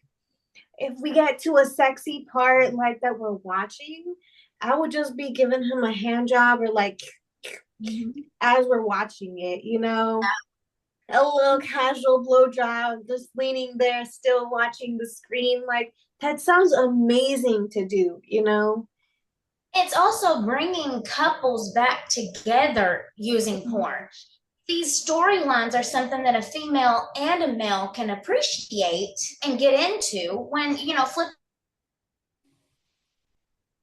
if we get to a sexy part like that we're watching, I would just be giving him a hand job or like as we're watching it, a little casual blow job, just leaning there, still watching the screen. Like that sounds amazing to do. It's also bringing couples back together using porn. These storylines are something that a female and a male can appreciate and get into when, flipping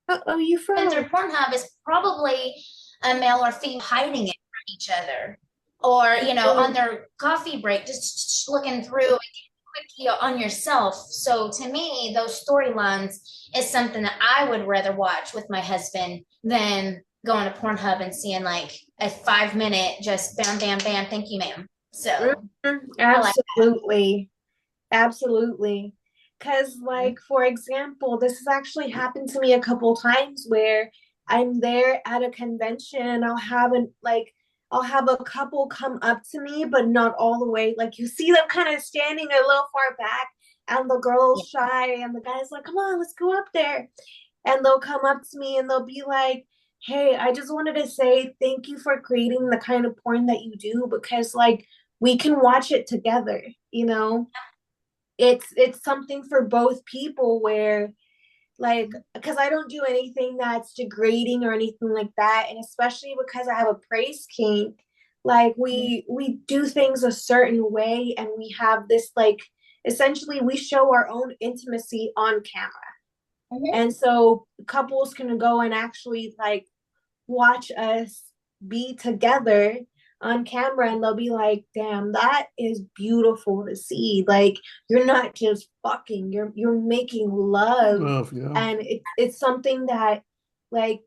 Oh, you through froze. Pornhub is probably a male or female hiding it from each other. Or, on their coffee break, just looking through quick on yourself. So to me, those storylines is something that I would rather watch with my husband than going to Pornhub and seeing like a 5 minute just bam, bam, bam, thank you, ma'am. So I like Absolutely. Absolutely. Because, like, for example, this has actually happened to me a couple times where I'm there at a convention. I'll have a couple come up to me, but not all the way. Like, you see them kind of standing a little far back, and the girl's shy, and the guy's like, come on, let's go up there. And they'll come up to me and they'll be like, hey, I just wanted to say thank you for creating the kind of porn that you do because, like, we can watch it together. It's something for both people where like because I don't do anything that's degrading or anything like that, and especially because I have a praise kink, like we do things a certain way and we have this like essentially we show our own intimacy on camera, Mhm. and so couples can go and actually like watch us be together on camera and they'll be like, damn, that is beautiful to see. Like you're not just fucking, you're making love. Love, yeah. And it's something that like,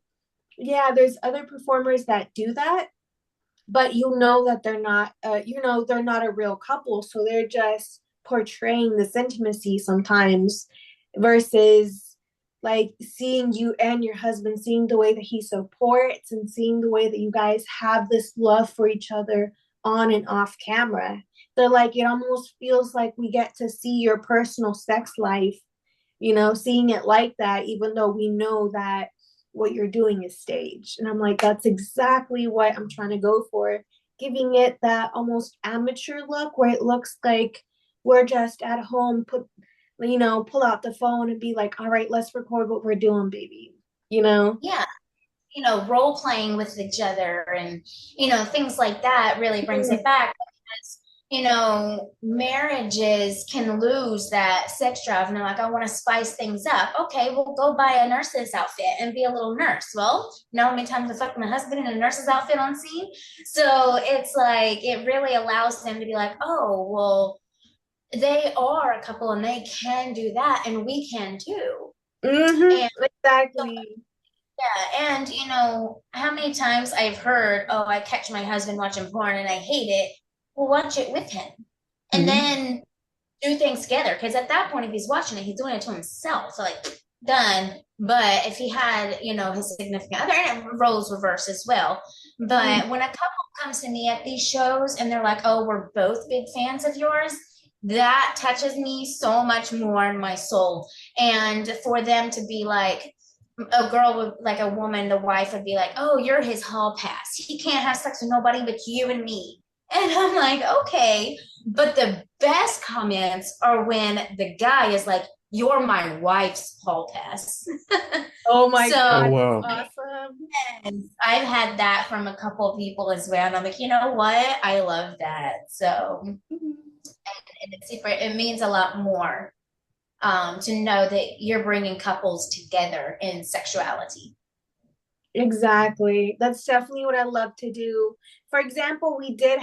yeah, there's other performers that do that, but that they're not they're not a real couple. So they're just portraying this intimacy sometimes. versus like seeing you and your husband, seeing the way that he supports and seeing the way that you guys have this love for each other on and off camera. They're like, it almost feels like we get to see your personal sex life, seeing it like that, even though we know that what you're doing is staged. And I'm like, that's exactly what I'm trying to go for, giving it that almost amateur look where it looks like we're just at home, pull out the phone and be like, all right, let's record what we're doing, baby. You know? Yeah, role playing with each other and, things like that really brings it back because, marriages can lose that sex drive and they're like, I want to spice things up. Okay, well, go buy a nurse's outfit and be a little nurse. Well, you know how many times I fucked my husband in a nurse's outfit on scene? So it's like, it really allows them to be like, oh, well, they are a couple and they can do that and we can too. Mm-hmm. And Exactly. yeah, and how many times I've heard, oh, I catch my husband watching porn and I hate it. Well, watch it with him. And Mhm. then do things together. Because at that point, if he's watching it, he's doing it to himself. So like done. But if he had, his significant other, and roles reverse as well. Mm-hmm. But when a couple comes to me at these shows and they're like, oh, we're both big fans of yours, that touches me so much more in my soul. And for them to be like, a girl would like a woman, the wife would be like, oh, you're his hall pass. He can't have sex with nobody but you and me. And I'm like, okay. But the best comments are when the guy is like, you're my wife's hall pass. Oh my So Oh God, wow. awesome. I've had that from a couple of people as well. And I'm like, you know what? I love that. So, and it means a lot more to know that you're bringing couples together in sexuality. Exactly. That's definitely what I love to do. For example, we did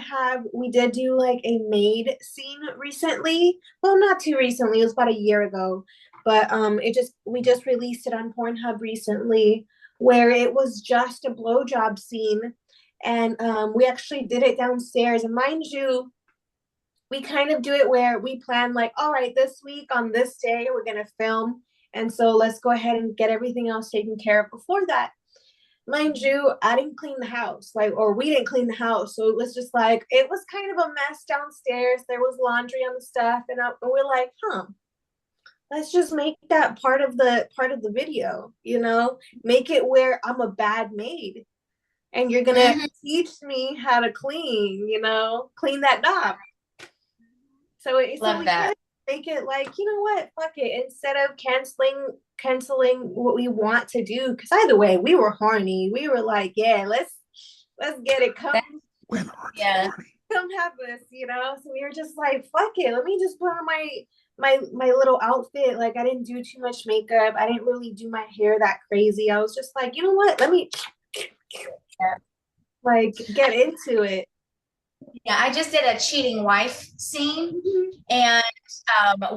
do like a maid scene recently. Well, not too recently, it was about a year ago. But we just released it on Pornhub recently where it was just a blowjob scene. And we actually did it downstairs. And mind you, we kind of do it where we plan like, all right, this week on this day we're gonna film. And so let's go ahead and get everything else taken care of before that. Mind you, I didn't clean the house, or we didn't clean the house. So it was just like, it was kind of a mess downstairs. There was laundry on the stuff. And we're like, let's just make that part of the video, make it where I'm a bad maid and you're going to Mm-hmm. teach me how to clean that knob. So Love we kind that. of make it like, you know what, fuck it. Instead of canceling what we want to do, because either way, we were horny. We were like, yeah, let's get it. Come That, When aren't you yeah. horny? come have this. So we were just like, fuck it. Let me just put on my little outfit. Like I didn't do too much makeup. I didn't really do my hair that crazy. I was just like, you know what? Let me Yeah. like get into it. Yeah, I just did a cheating wife scene Mhm. and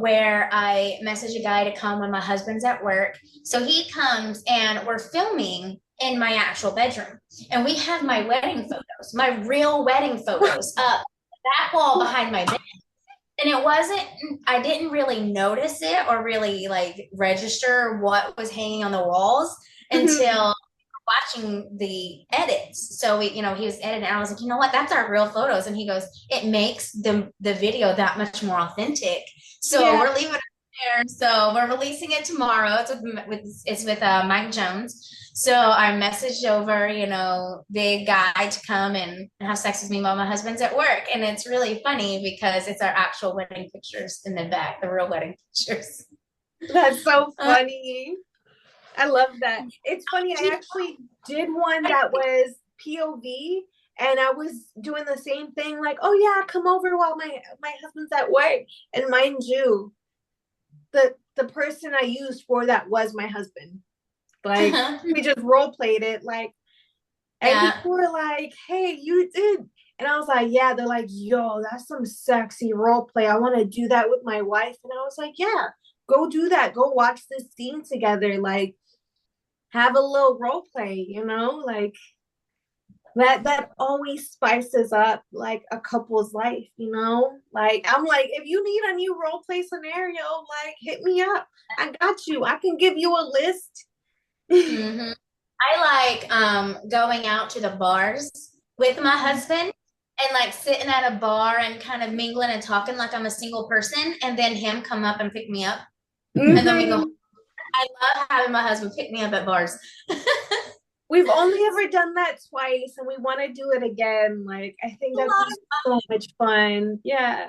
where I message a guy to come when my husband's at work. So he comes and we're filming in my actual bedroom. And we have my wedding photos, my real wedding photos up that wall behind my bed. And it wasn't, I didn't really notice it or really like register what was hanging on the walls until watching the edits. So he was editing. And I was like, you know what? That's our real photos. And he goes, it makes the video that much more authentic. So Yeah. we're leaving it there. So we're releasing it tomorrow. It's with Mike Jones. So I messaged over, the guy to come and have sex with me while my husband's at work. And it's really funny because it's our actual wedding pictures in the back, the real wedding pictures. That's so Uh, funny. I love that. It's funny. I actually did one that was POV, and I was doing the same thing. Like, oh yeah, come over while my husband's at work. And mind you, the person I used for that was my husband. Like, we just role played it. Like, and yeah. people were like, "Hey, you did." And I was like, yeah. They're like, yo, that's some sexy role play. I want to do that with my wife. And I was like, yeah, go do that. Go watch this scene together. Like, have a little role play, like That always spices up like a couple's life, you know? Like I'm like, if you need a new role play scenario, like hit me up. I got you. I can give you a list. Hmm. I like going out to the bars with my husband and like sitting at a bar and kind of mingling and talking like I'm a single person, and then him come up and pick me up, and then we go. Hmm. I love having my husband pick me up at bars. We've only ever done that twice and we want to do it again. Like I think that'd be so much fun. Yeah.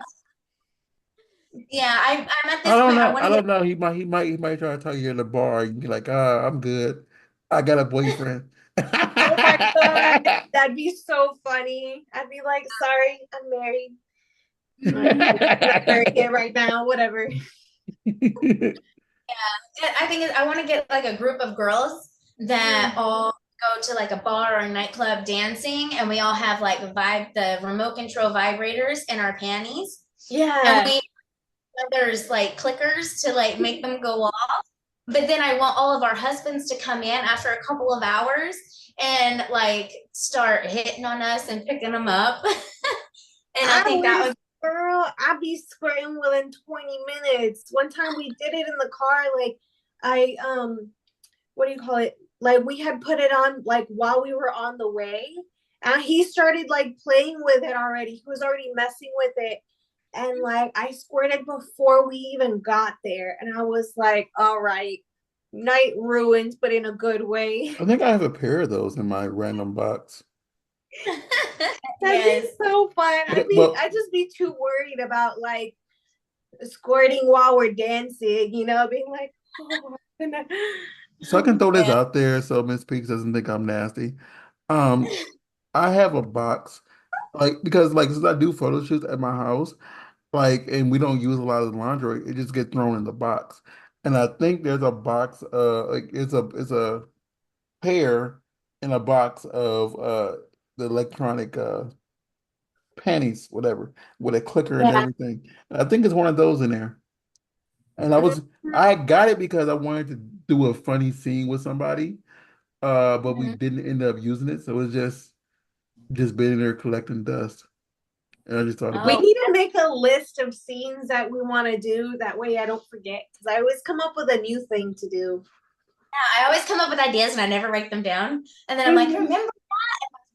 Yeah, I'm at I this don't point. I know. want I to get. don't know. He might try to tell you in the bar. You can be like, ah, I'm good. I got a boyfriend. Oh my God. That'd be so funny. I'd be like, sorry, I'm married. Like, not married yet right now, whatever. I think I want to get like a group of girls that Mhm. all go to like a bar or a nightclub dancing, and we all have like the remote control vibrators in our panties, and Yeah. we there's like clickers to like make them go off. But then I want all of our husbands to come in after a couple of hours and like start hitting on us and picking them up. And I I think that wish, would. girl, I'd be squirting within 20 minutes. One time we did it in the car, like I what do you call it? Like we had put it on like while we were on the way. And he started like playing with it already. He was already messing with it. And like I squirted before we even got there. And I was like, all right, night ruined, but in a good way. I think I have a pair of those in my random box. That'd be Yes. so fun. But, but I'd just be too worried about like squirting while we're dancing, you know, being like, oh, so I can throw this Yeah. out there so Miss Peaks doesn't think I'm nasty. Um, I have a box, like because like since I do photo shoots at my house, like and we don't use a lot of lingerie, it just gets thrown in the box. And I think there's a box, like it's a pair in a box of the electronic panties, whatever, with a clicker and yeah. everything. And I think it's one of those in there. And I got it because I wanted to do a funny scene with somebody, but we Mhm. didn't end up using it, so it's just been in there collecting dust. And I just thought We Oh, about need to make a list of scenes that we want to do. That way I don't forget. Because I always come up with a new thing to do. yeah. I always come up with ideas and I never write them down. And then I'm like, Mhm. remember?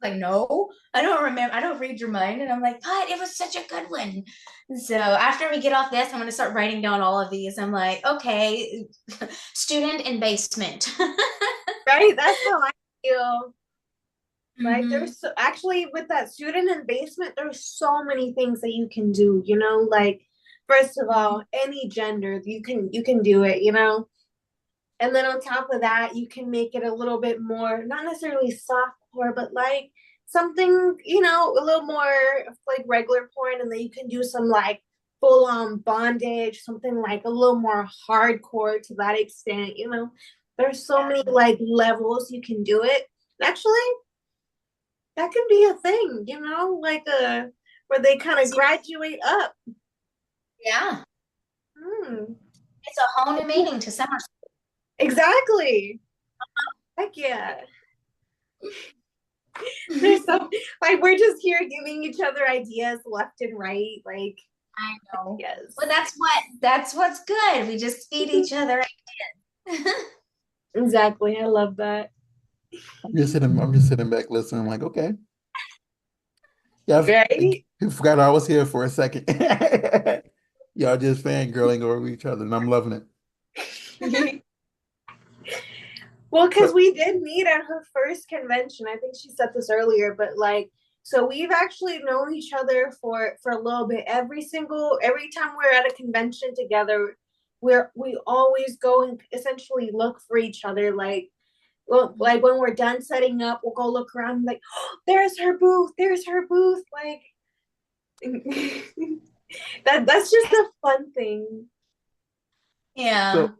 Like, no, I don't remember. I don't read your mind. And I'm like, but it was such a good one. So after we get off this, I'm going to start writing down all of these. I'm like, okay, student in basement. Right? That's how I feel. Like Hmm. there's so, actually with that student in basement, there's so many things that you can do, you know, like first of all, any gender, you can do it, you know. And then on top of that, you can make it a little bit more, not necessarily soft core, but like something, you know, a little more like regular porn. And then you can do some like full on bondage, something like a little more hardcore to that extent, you know. There's so many like levels you can do it. Actually, that can be a thing, you know, like a where they kind of graduate up. Yeah, Hmm. it's a whole new meaning to summer Exactly. Heck yeah. school. There's so like we're just here giving each other ideas left and right. Like, I know. yes. Well, that's what's good. We just feed each other. Exactly. I love that. I'm just sitting back listening, like, okay. Yeah, Right? I forgot I was here for a second. Y'all just fangirling over each other, and I'm loving it. Well, because So, we did meet at her first convention. I think she said this earlier, but like, so we've actually known each other for a little bit. Every time we're at a convention together, we always go and essentially look for each other. Well, like when we're done setting up, we'll go look around. Like, oh, there's her booth. There's her booth. Like that's just a fun thing. Yeah. so,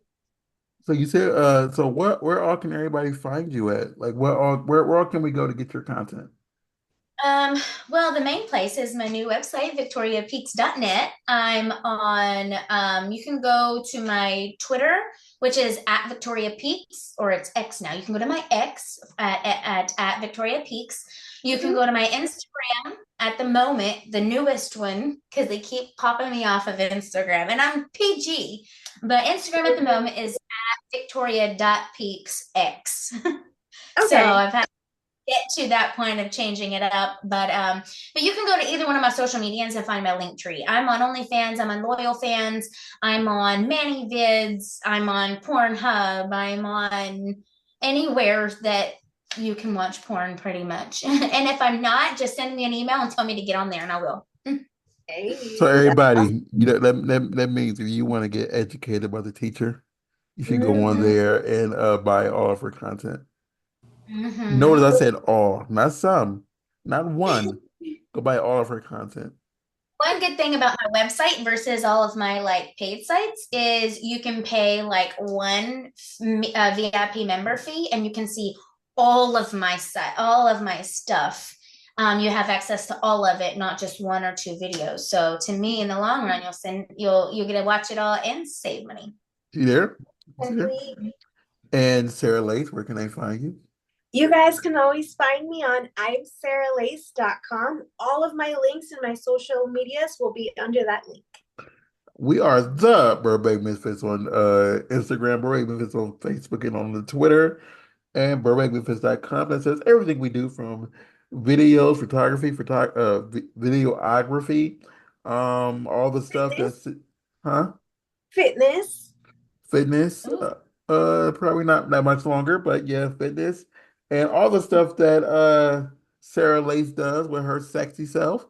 so you said, so where all can everybody find you at? Like, where all can we go to get your content? Well, the main place is my new website, victoriapeaks.net. I'm on, you can go to my Twitter, which is at Victoria Peaks, or it's X now. You can go to my X at Victoria Peaks. You can Mhm. go to my Instagram at the moment, the newest one, because they keep popping me off of Instagram. And I'm PG, but Instagram at the moment is at victoria.peaksx. So Okay. I've had get to that point of changing it up. But you can go to either one of my social medias and find my link tree. I'm on OnlyFans, I'm on Loyal Fans, I'm on Manny Vids, I'm on Pornhub, I'm on anywhere that you can watch porn pretty much. And if I'm not, just send me an email and tell me to get on there and I will. So Hey, that's everybody, that means if you want to get educated by the teacher, you should go on awesome. there and buy all of her content. Notice Mm-hmm. I said all, not some, not one. Go buy all of her content. One good thing about my website versus all of my like paid sites is you can pay like one VIP member fee and you can see all of my stuff. You have access to all of it, not just one or two videos. So to me, in the long run, you'll get to watch it all and save money. You there? You there? Definitely. And Sarah Lace, where can I find you? You guys can always find me on imsarahLace.com. All of my links and my social medias will be under that link. We are the Burbank Misfits on Instagram, Burbank Misfits on Facebook and on the Twitter, and BurbankMemphis.com. That says everything we do from videos, photography, videography, all the stuff Fitness, that's, huh? fitness. Fitness, Ooh. probably not that much longer, but yeah, fitness, and all the stuff that Sarah Lace does with her sexy self.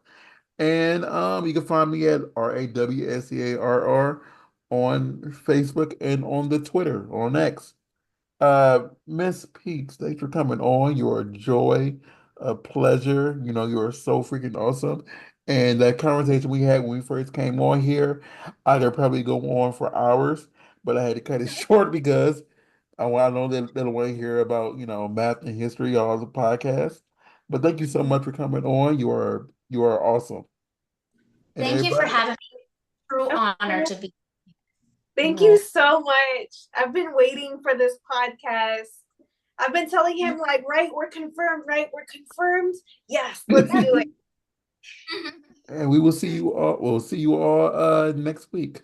And you can find me at RAWSEARR on Facebook and on the Twitter, on X. Miss Peaks, thanks for coming on. You're a joy, a pleasure. You know, you're so freaking awesome. And that conversation we had when we first came on here, I could probably go on for hours, but I had to cut it short because I know they don't want to hear about, math and history all the podcasts. But thank you so much for coming on. You are awesome. And Thank you for everybody, having me. True Of honor course. to be. Thank you so much. I've been waiting for this podcast. I've been telling him, like, right, we're confirmed, right? We're confirmed. Yes, let's do it. and we will see you all. We'll see you all next week.